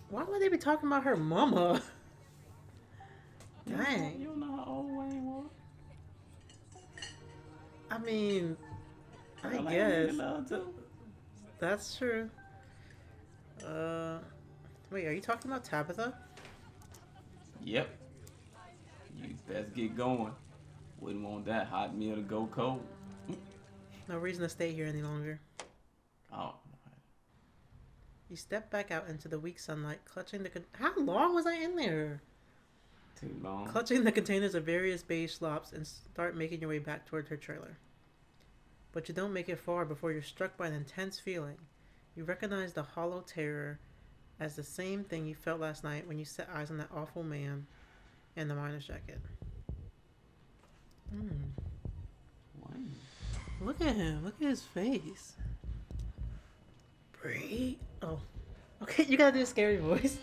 Why would they be talking about her mama? Dang. You don't know how old Wayne was? I mean, I Girl, guess. ain't he love too? That's true. Wait, are you talking about Tabitha? Yep. You best get going. Wouldn't want that hot meal to go cold. No reason to stay here any longer. Oh. You step back out into the weak sunlight, clutching the... How long was I in there? Too long. Clutching the containers of various beige slops and start making your way back toward her trailer. but you don't make it far before you're struck by an intense feeling. You recognize the hollow terror as the same thing you felt last night when you set eyes on that awful man in the miner's jacket. Wayne. Look at him. Look at his face. Bree. Oh. Okay, you gotta do a scary voice.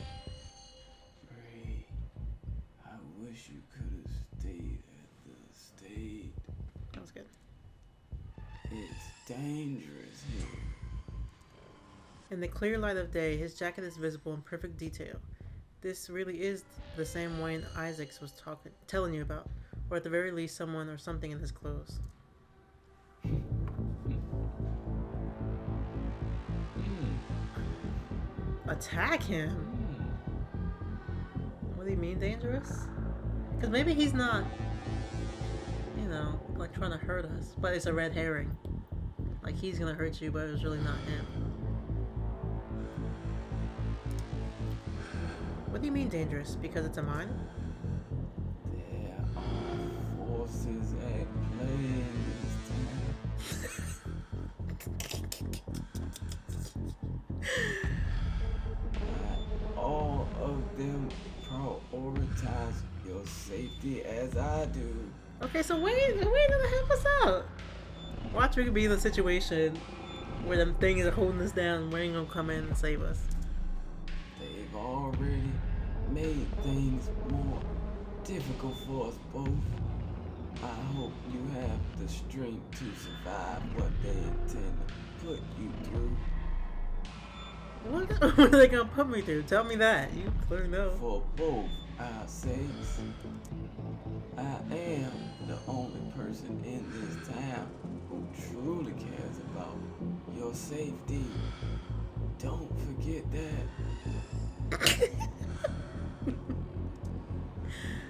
Ray, I wish you could have stayed at the state. That was good. It's dangerous here. In the clear light of day, his jacket is visible in perfect detail. This really is the same Wayne Isaacs was telling you about, or at the very least, someone or something in his clothes. Attack him? What do you mean, dangerous? Because maybe he's not, like trying to hurt us, but it's a red herring. Like he's gonna hurt you, but it was really not him. What do you mean dangerous? Because it's a mine? There are forces at play in this town. All of them prioritize your safety as I do. Okay, so wait gonna help us out. Watch, we could be in a situation where them things are holding us down and Wayne gonna come in and save us. They've already made things more difficult for us both. I hope you have the strength to survive what they intend to put you through. What are they gonna put me through? Tell me that. You clearly know. For both our sakes, I am the only person in this town who truly cares about your safety. Don't forget that.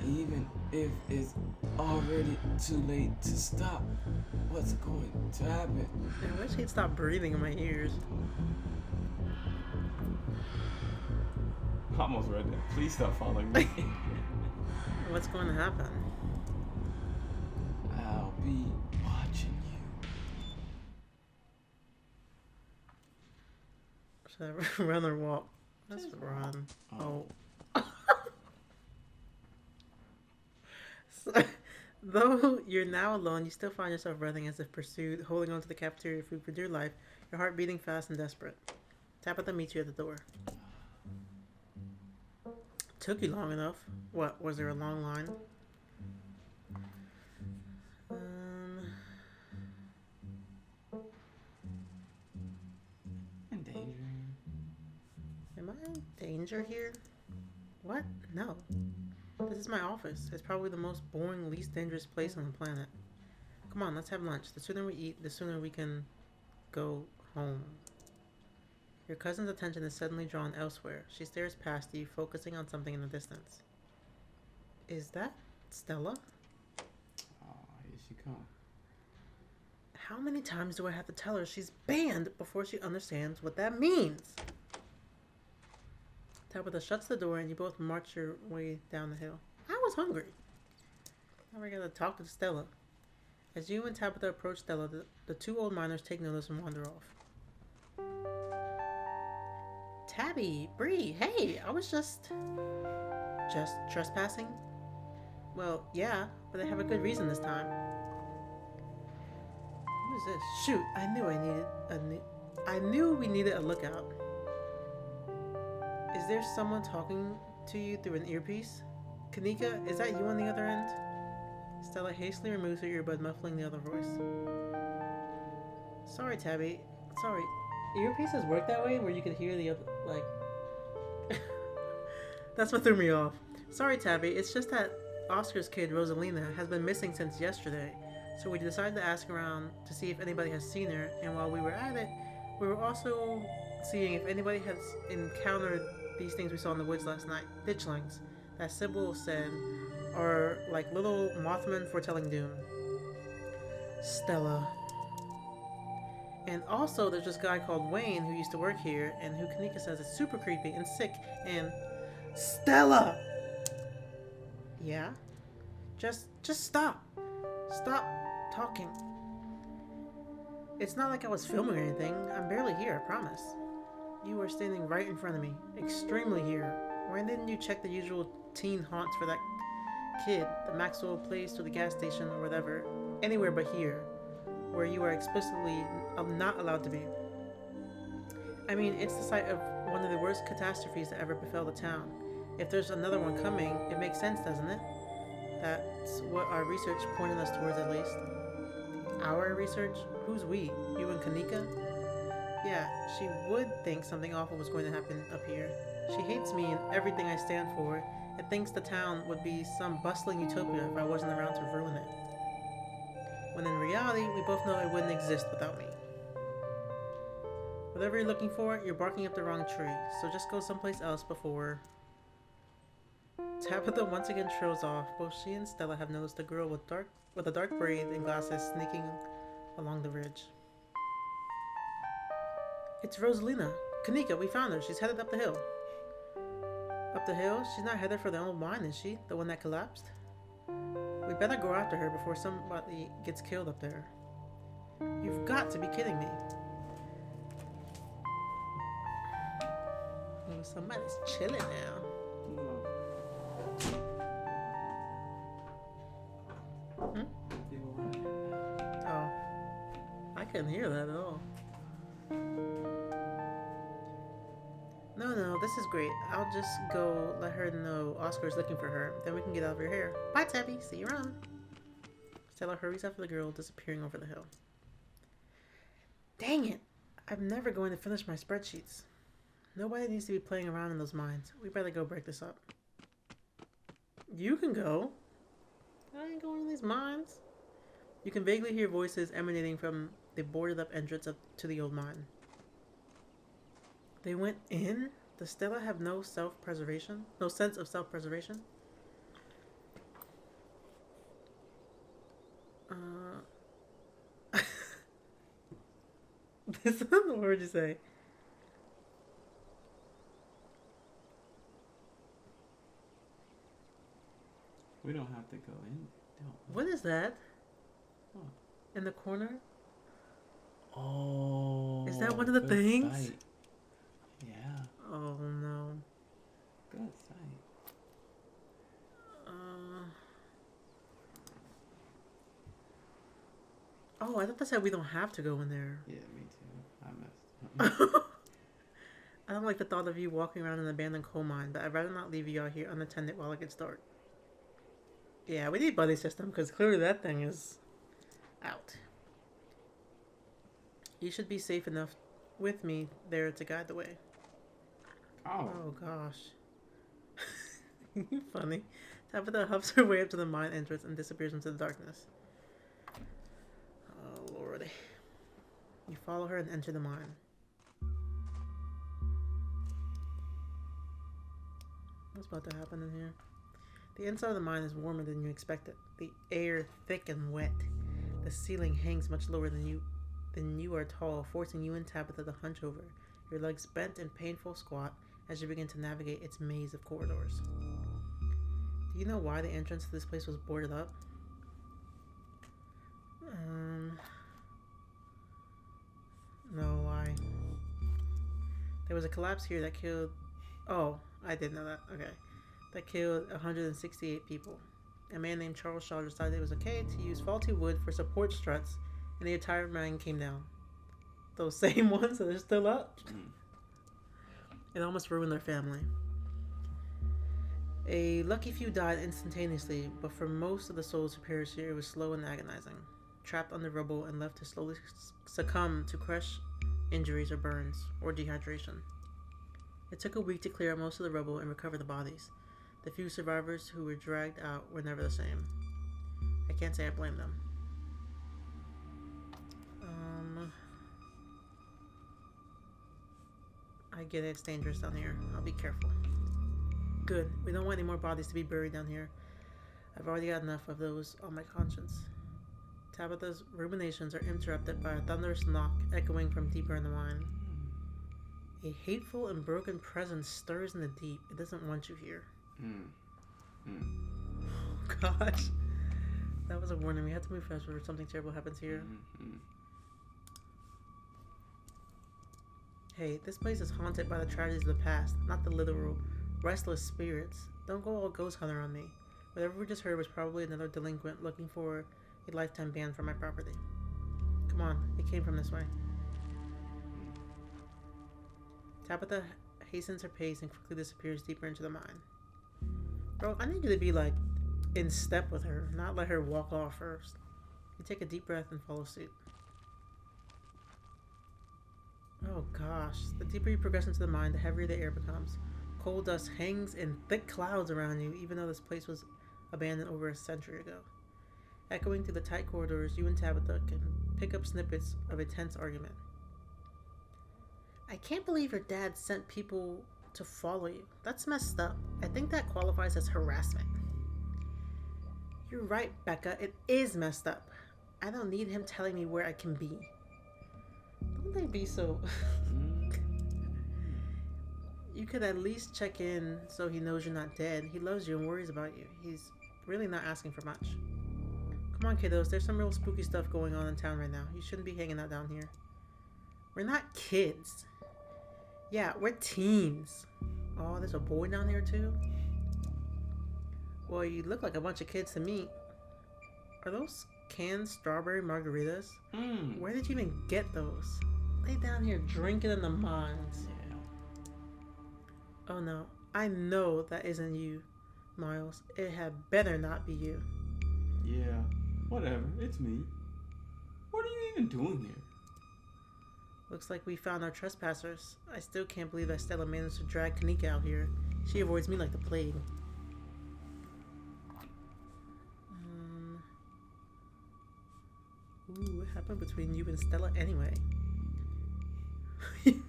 Even if it's already too late to stop what's going to happen. I wish he'd stop breathing in my ears. I almost read that. Please stop following me. What's going to happen? I'll be watching you. Should I run or walk? Let's run. Oh. So, though you're now alone, you still find yourself running as if pursued, holding on to the cafeteria food for dear life, your heart beating fast and desperate. Tabitha meets you at the door. Took you long enough. What, was there a long line? In danger. Am I in danger here? What? No. This is my office. It's probably the most boring, least dangerous place on the planet. Come on, let's have lunch. The sooner we eat, the sooner we can go home. Your cousin's attention is suddenly drawn elsewhere. She stares past you, focusing on something in the distance. Is that Stella? Oh, here she comes. How many times do I have to tell her she's banned before she understands what that means? Tabitha shuts the door and you both march your way down the hill. I was hungry. Now we gotta talk to Stella. As you and Tabitha approach Stella, the two old miners take notice and wander off. Tabby, Bree, hey, I was just trespassing? Well, yeah, but I have a good reason this time. Who is this? Shoot, I knew we needed a lookout. Is there someone talking to you through an earpiece? Kanika, is that you on the other end? Stella hastily removes her earbud, muffling the other voice. Sorry, Tabby. Sorry. Earpieces work that way where you can hear the other, like... That's what threw me off. Sorry, Tabby. It's just that Oscar's kid, Rosalina, has been missing since yesterday. So we decided to ask around to see if anybody has seen her. And while we were at it, we were also seeing if anybody has encountered these things we saw in the woods last night. Ditchlings, that Sybil said, are like little Mothmen foretelling doom. Stella. And also, there's this guy called Wayne who used to work here and who Kanika says is super creepy and sick and... Stella! Yeah? Just stop. Stop talking. It's not like I was filming or anything. I'm barely here, I promise. You were standing right in front of me. Extremely here. Why didn't you check the usual teen haunts for that kid? The Maxwell place or the gas station or whatever. Anywhere but here. Where you are explicitly not allowed to be. I mean, it's the site of one of the worst catastrophes that ever befell the town. If there's another one coming, it makes sense, doesn't it? That's what our research pointed us towards, at least. Our research? Who's we? You and Kanika? Yeah, she would think something awful was going to happen up here. She hates me and everything I stand for, and thinks the town would be some bustling utopia if I wasn't around to ruin it. When in reality, we both know it wouldn't exist without me. Whatever you're looking for, you're barking up the wrong tree, so just go someplace else before... Tabitha once again trails off. Both she and Stella have noticed a girl with a dark braid and glasses sneaking along the ridge. It's Rosalina. Kanika, we found her. She's headed up the hill. Up the hill? She's not headed for the old mine, is she? The one that collapsed? We better go after her before somebody gets killed up there. You've got to be kidding me. Oh, somebody's chilling now. Hmm? Oh. I couldn't hear that at all. No, this is great. I'll just go let her know Oscar's looking for her. Then we can get out of your hair. Bye, Tabby. See you around. Stella hurries after the girl, disappearing over the hill. Dang it! I'm never going to finish my spreadsheets. Nobody needs to be playing around in those mines. We better go break this up. You can go. I ain't going in these mines. You can vaguely hear voices emanating from the boarded up entrance to the old mine. They went in? Does Stella have no self-preservation? No sense of self-preservation? This is the word you say. We don't have to go in, don't we? What is that? What? In the corner? Oh. Is that one of the Good things? sight. Yeah, Oh no. good sight. Oh, I thought that said we don't have to go in there. Yeah, me too. I messed up. I don't like the thought of you walking around an abandoned coal mine, but I'd rather not leave you out here unattended while it gets dark. Yeah, we need buddy system because clearly that thing is out. You should be safe enough with me there to guide the way. Oh gosh. You're funny. Tabitha huffs her way up to the mine entrance and disappears into the darkness. Oh lordy. You follow her and enter the mine. What's about to happen in here? The inside of the mine is warmer than you expected. The air thick and wet. The ceiling hangs much lower than you are tall, forcing you and Tabitha to hunch over, your legs bent in painful squat as you begin to navigate its maze of corridors. Do you know why the entrance to this place was boarded up? No, why? There was a collapse here that killed... Oh, I didn't know that. Okay. That killed 168 people. A man named Charles Shaw decided it was okay to use faulty wood for support struts, and the entire mine came down. Those same ones that are still up. It almost ruined their family. A lucky few died instantaneously, but for most of the souls who perished here, it was slow and agonizing. Trapped under rubble and left to slowly succumb to crush injuries or burns, or dehydration. It took a week to clear out most of the rubble and recover the bodies. The few survivors who were dragged out were never the same. I can't say I blame them. I get it, it's dangerous down here. I'll be careful. Good. We don't want any more bodies to be buried down here. I've already got enough of those on my conscience. Tabitha's ruminations are interrupted by a thunderous knock echoing from deeper in the mine. A hateful and broken presence stirs in the deep. It doesn't want you here. Oh gosh. That was a warning. We had to move fast before something terrible happens here. Hey, this place is haunted by the tragedies of the past, not the literal restless spirits. Don't go all ghost hunter on me. Whatever we just heard was probably another delinquent looking for a lifetime ban for my property. Come on, it came from this way. Tabitha hastens her pace and quickly disappears deeper into the mine. Bro, I need you to be like in step with her, not let her walk off first. You take a deep breath and follow suit. Oh gosh, the deeper you progress into the mine, the heavier the air becomes. Coal dust hangs in thick clouds around you, even though this place was abandoned over a century ago. Echoing through the tight corridors, you and Tabitha can pick up snippets of a tense argument. I can't believe your dad sent people to follow you. That's messed up. I think that qualifies as harassment. You're right, Becca. It is messed up. I don't need him telling me where I can be. Don't they be so... You could at least check in so he knows you're not dead. He loves you and worries about you. He's really not asking for much. Come on, kiddos. There's some real spooky stuff going on in town right now. You shouldn't be hanging out down here. We're not kids. Yeah, we're teens. Oh, there's a boy down here too? Well, you look like a bunch of kids to me. Are those canned strawberry margaritas? Where did you even get those? Lay down here drinking in the mines. Yeah. Oh no, I know that isn't you, Miles. It had better not be you. Yeah, whatever. It's me. What are you even doing here? Looks like we found our trespassers. I still can't believe that Stella managed to drag Kanika out here. She avoids me like the plague. Ooh, what happened between you and Stella anyway?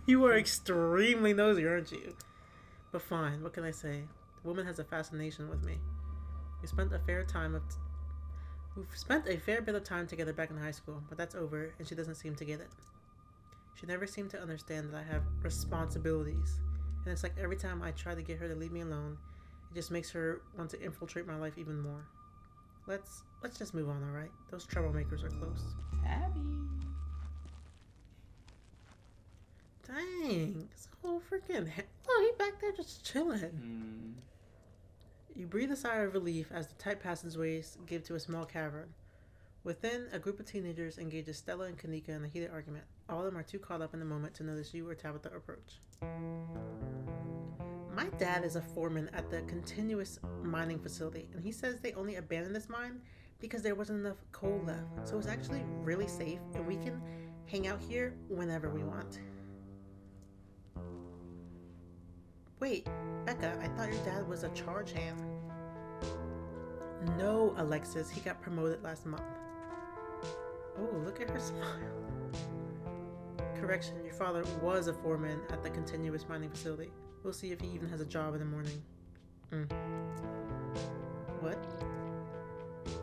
You are extremely nosy, aren't you? But fine, what can I say? The woman has a fascination with me. We've spent a fair bit of time together back in high school, but that's over, and she doesn't seem to get it. She never seemed to understand that I have responsibilities, and it's like every time I try to get her to leave me alone, it just makes her want to infiltrate my life even more. Let's just move on, alright? Those troublemakers are close. Tabby. Dang, it's a whole freaking oh, he back there just chilling. You breathe a sigh of relief as the tight passageways give to a small cavern. Within, a group of teenagers engages Stella and Kanika in a heated argument. All of them are too caught up in the moment to notice you or Tabitha approach. My dad is a foreman at the continuous mining facility, and he says they only abandoned this mine because there wasn't enough coal left. So it's actually really safe, and we can hang out here whenever we want. Wait, Becca, I thought your dad was a charge hand. No, Alexis, he got promoted last month. Oh, look at her smile. Correction, your father was a foreman at the continuous mining facility. We'll see if he even has a job in the morning. What?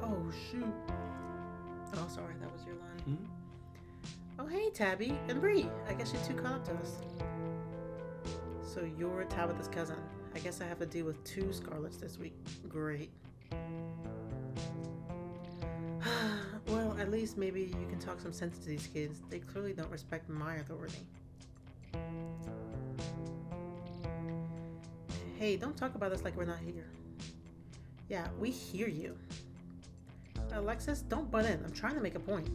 Oh, shoot. Oh, sorry, that was your line. Oh, hey, Tabby and Bree. I guess you're too caught up to us. So you're Tabitha's cousin. I guess I have to deal with 2 Scarlets this week. Great. Well, at least maybe you can talk some sense to these kids. They clearly don't respect my authority. Hey, don't talk about us like we're not here. Yeah, we hear you. Alexis, don't butt in. I'm trying to make a point.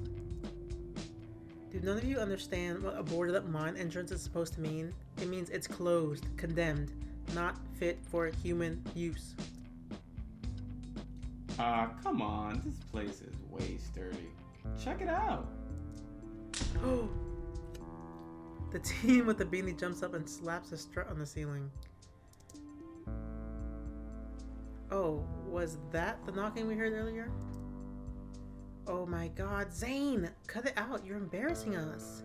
Do none of you understand what a boarded up mine entrance is supposed to mean? It means it's closed, condemned, not fit for human use. Come on. This place is way sturdy. Check it out. Oh! The teen with the beanie jumps up and slaps a strut on the ceiling. Oh, was that the knocking we heard earlier? Oh my god, Zane! Cut it out, you're embarrassing us.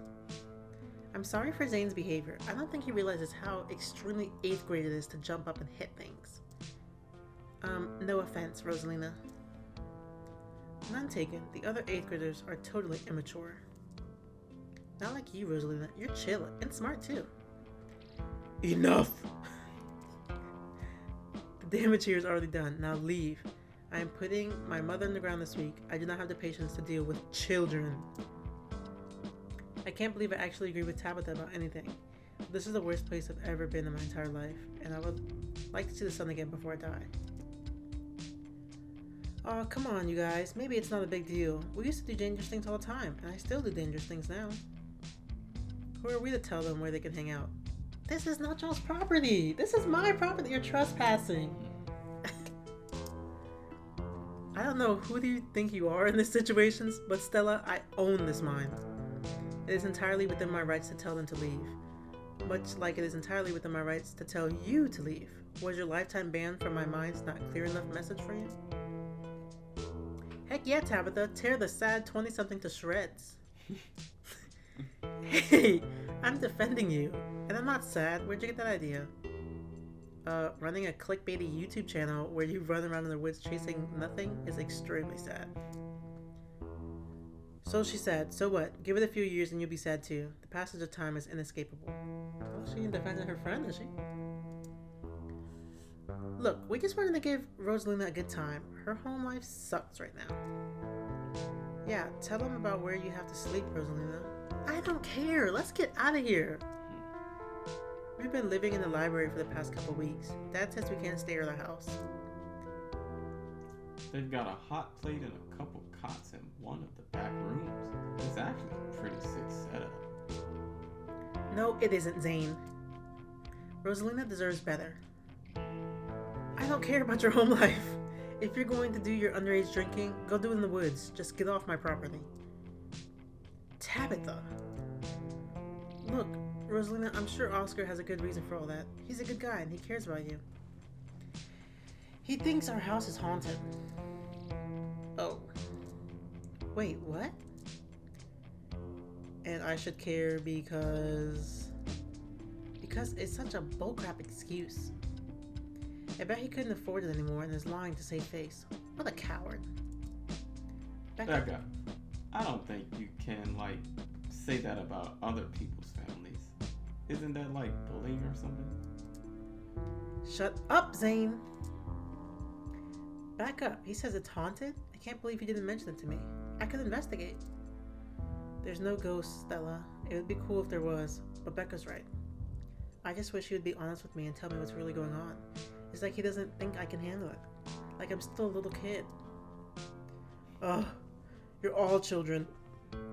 I'm sorry for Zane's behavior. I don't think he realizes how extremely 8th grade it is to jump up and hit things. No offense, Rosalina. None taken. The other 8th graders are totally immature. Not like you, Rosalina. You're chill and smart too. Enough! The damage here is already done. Now leave. I am putting my mother in the ground this week. I do not have the patience to deal with children. I can't believe I actually agree with Tabitha about anything. This is the worst place I've ever been in my entire life, and I would like to see the sun again before I die. Oh, come on, you guys. Maybe it's not a big deal. We used to do dangerous things all the time, and I still do dangerous things now. Who are we to tell them where they can hang out? This is not Joel's property. This is my property. You're trespassing. I don't know who do you think you are in these situations, but Stella, I own this mine. It is entirely within my rights to tell them to leave. Much like it is entirely within my rights to tell you to leave. Was your lifetime ban from my minds not clear enough message for you? Heck yeah, Tabitha. Tear the sad 20-something to shreds. Hey, I'm defending you. And I'm not sad. Where'd you get that idea? Running a clickbaity YouTube channel where you run around in the woods chasing nothing is extremely sad. So she said, so what? Give it a few years and you'll be sad too. The passage of time is inescapable. Well, she ain't defending her friend, is she? Look, we just wanted to give Rosalina a good time. Her home life sucks right now. Yeah, tell them about where you have to sleep, Rosalina. I don't care. Let's get out of here. We've been living in the library for the past couple weeks. Dad says we can't stay at our house. They've got a hot plate and a couple cots in one of the back rooms. It's actually a pretty sick setup. No, it isn't, Zane. Rosalina deserves better. I don't care about your home life. If you're going to do your underage drinking, go do it in the woods. Just get off my property. Tabitha. Look, Rosalina, I'm sure Oscar has a good reason for all that. He's a good guy and he cares about you. He thinks our house is haunted. Oh. Wait, what? And I should care because it's such a bullcrap excuse. I bet he couldn't afford it anymore and is lying to save face. What a coward. Becca, I don't think you can, say that about other people's families. Isn't that like bullying or something? Shut up, Zane. Back up. He says it's haunted? I can't believe he didn't mention it to me. I could investigate. There's no ghost, Stella. It would be cool if there was, but Becca's right. I just wish he would be honest with me and tell me what's really going on. It's like he doesn't think I can handle it. Like I'm still a little kid. Ugh. You're all children.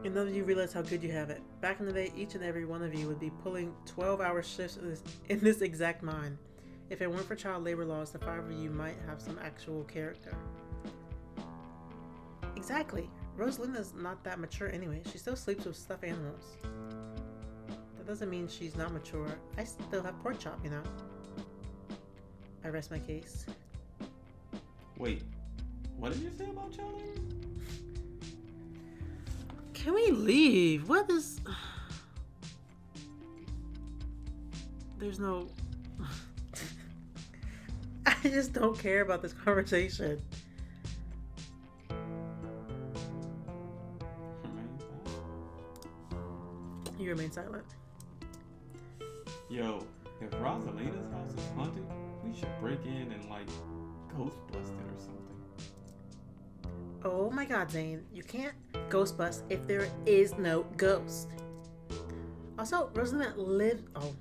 And none of you realize how good you have it. Back in the day, each and every one of you would be pulling 12-hour shifts in this exact mine. If it weren't for child labor laws, the 5 of you might have some actual character. Exactly. Rosalina's not that mature anyway. She still sleeps with stuffed animals. That doesn't mean she's not mature. I still have pork chop, you know. I rest my case. Wait, what did you say about child labor? Can we leave? What is... There's no... I just don't care about this conversation. You remain silent. Yo, if Rosalina's house is haunted, we should break in and ghost bust it or something. Oh my god, Zane. You can't ghost bust if there is no ghost. Also, Rosalina lives... Oh.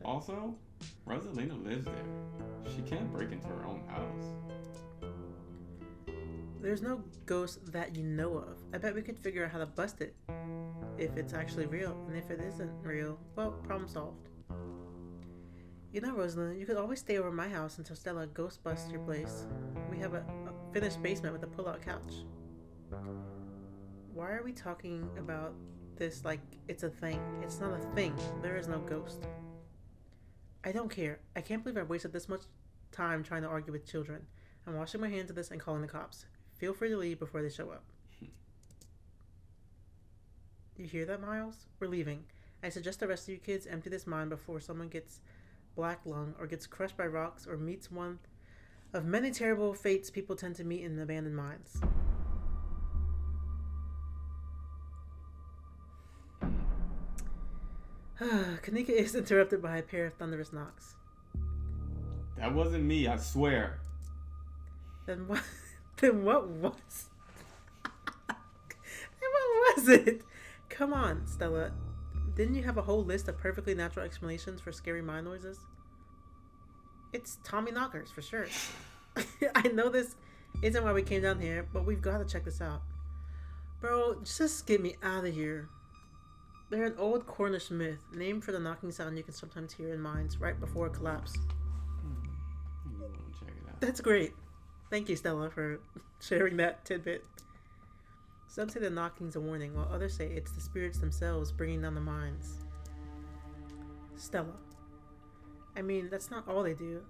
Also, Rosalina lives there. She can't break into her own house. There's no ghost that you know of. I bet we could figure out how to bust it. If it's actually real. And if it isn't real, well, problem solved. You know, Rosalina, you could always stay over my house until Stella ghost busts your place. We have a finished basement with a pull-out couch. Why are we talking about this like it's a thing? It's not a thing. There is no ghost. I don't care. I can't believe I wasted this much time trying to argue with children. I'm washing my hands of this and calling the cops. Feel free to leave before they show up. You hear that, Miles? We're leaving. I suggest the rest of you kids empty this mine before someone gets black lung or gets crushed by rocks or meets one of many terrible fates people tend to meet in abandoned mines. Kanika is interrupted by a pair of thunderous knocks. That wasn't me, I swear. Then what? Then what was? Then what was it? Come on, Stella. didn't you have a whole list of perfectly natural explanations for scary mind noises? It's Tommy knockers, for sure. I know this isn't why we came down here, but we've got to check this out. Bro, just get me out of here. They're an old Cornish myth, named for the knocking sound you can sometimes hear in mines right before a collapse. You want to check it out? That's great. Thank you, Stella, for sharing that tidbit. Some say the knocking's a warning, while others say it's the spirits themselves bringing down the mines. Stella. I mean, that's not all they do.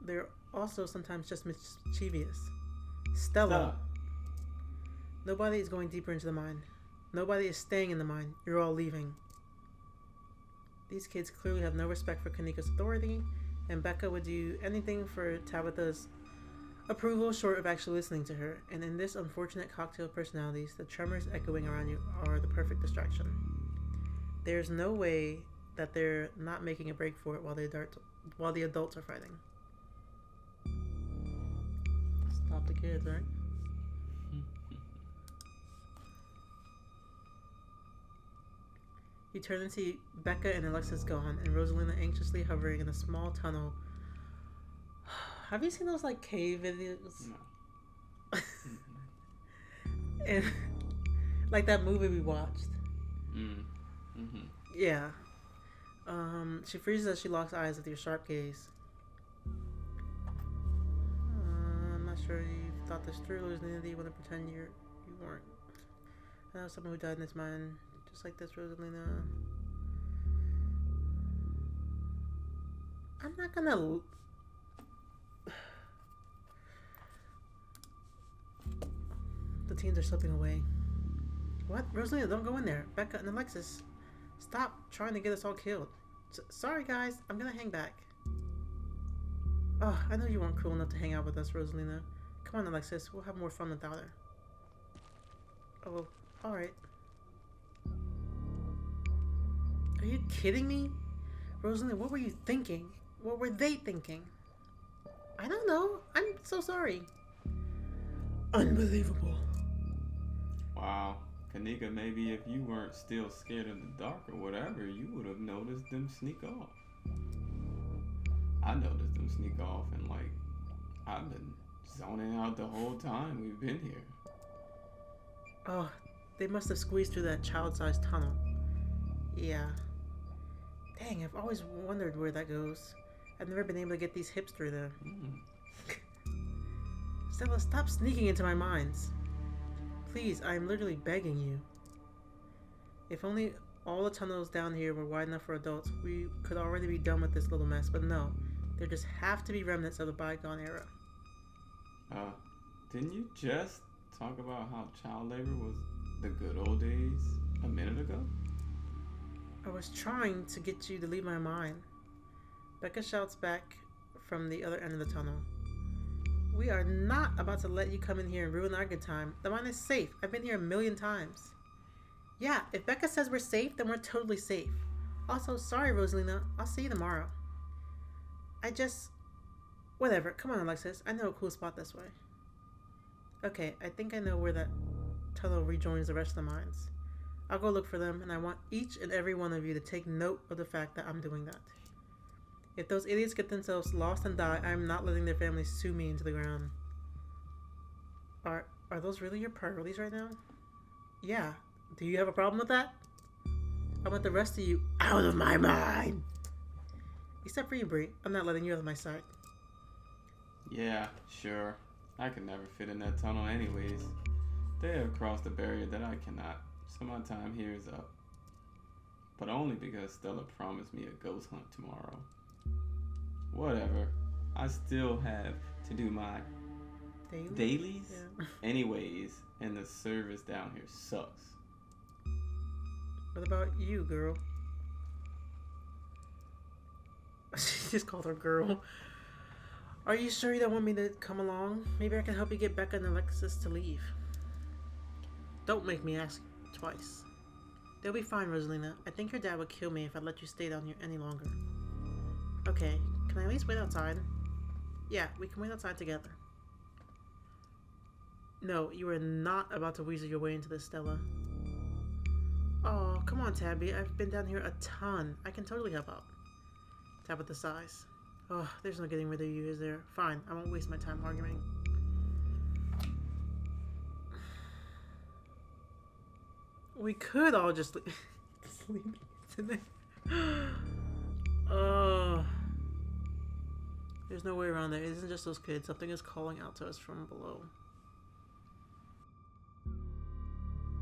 They're also sometimes just mischievous. Stella. Nobody is going deeper into the mine. Nobody is staying in the mine. You're all leaving. These kids clearly have no respect for Kanika's authority, and Becca would do anything for Tabitha's approval short of actually listening to her. And in this unfortunate cocktail of personalities, the tremors echoing around you are the perfect distraction. There's no way that they're not making a break for it while the adults are fighting. Stop the kids, right? You turn and see Becca and Alexis gone, and Rosalina anxiously hovering in a small tunnel. Have you seen those like cave videos? No. And like that movie we watched. Yeah. She freezes as she locks eyes with your sharp gaze. I'm not sure you've thought this through, Rosalina. Do you want to pretend you weren't? I know someone who died in this mine. Just like this, Rosalina. I'm not gonna. The teens are slipping away. What? Rosalina, don't go in there. Becca and Alexis, stop trying to get us all killed. Sorry, guys. I'm gonna hang back. Oh, I know you weren't cool enough to hang out with us, Rosalina. Come on, Alexis. We'll have more fun without her. Oh, alright. Are you kidding me? Rosalina, what were you thinking? What were they thinking? I don't know. I'm so sorry. Unbelievable. Wow. Kanika, maybe if you weren't still scared of the dark or whatever, you would have noticed them sneak off. I noticed them sneak off, and like, I've been zoning out the whole time we've been here. Oh, they must have squeezed through that child-sized tunnel. Yeah. Dang, I've always wondered where that goes. I've never been able to get these hips through there. Stella, stop sneaking into my minds. Please, I am literally begging you. If only all the tunnels down here were wide enough for adults, we could already be done with this little mess, but no. There just have to be remnants of the bygone era. Didn't you just talk about how child labor was the good old days a minute ago? I was trying to get you to leave my mind. Becca shouts back from the other end of the tunnel. We are not about to let you come in here and ruin our good time. The mine is safe. I've been here 1,000,000 times. Yeah, if Becca says we're safe, then we're totally safe. Also, sorry, Rosalina. I'll see you tomorrow. Whatever. Come on, Alexis. I know a cool spot this way. Okay, I think I know where that tunnel rejoins the rest of the mines. I'll go look for them, and I want each and every one of you to take note of the fact that I'm doing that. If those idiots get themselves lost and die, I'm not letting their families sue me into the ground. Are those really your priorities right now? Yeah. Do you have a problem with that? I want the rest of you out of my mind. Except for you, Bree. I'm not letting you out of my sight. Yeah, sure. I can never fit in that tunnel anyways. They have crossed a barrier that I cannot, so my time here is up. But only because Stella promised me a ghost hunt tomorrow. Whatever. I still have to do my dailies anyways, and the service down here sucks. What about you, girl? She just called her girl. Are you sure you don't want me to come along? Maybe I can help you get Becca and Alexis to leave. Don't make me ask twice. They'll be fine, Rosalina. I think your dad would kill me if I let you stay down here any longer. Okay, can I at least wait outside? Yeah, we can wait outside together. No, you are not about to weasel your way into this, Stella. Oh, come on, Tabby. I've been down here a ton. I can totally help out. Tabitha sighs. Oh, there's no getting rid of you, is there? Fine, I won't waste my time arguing. We could all just sleep tonight. Oh. There's no way around there. It isn't just those kids. Something is calling out to us from below.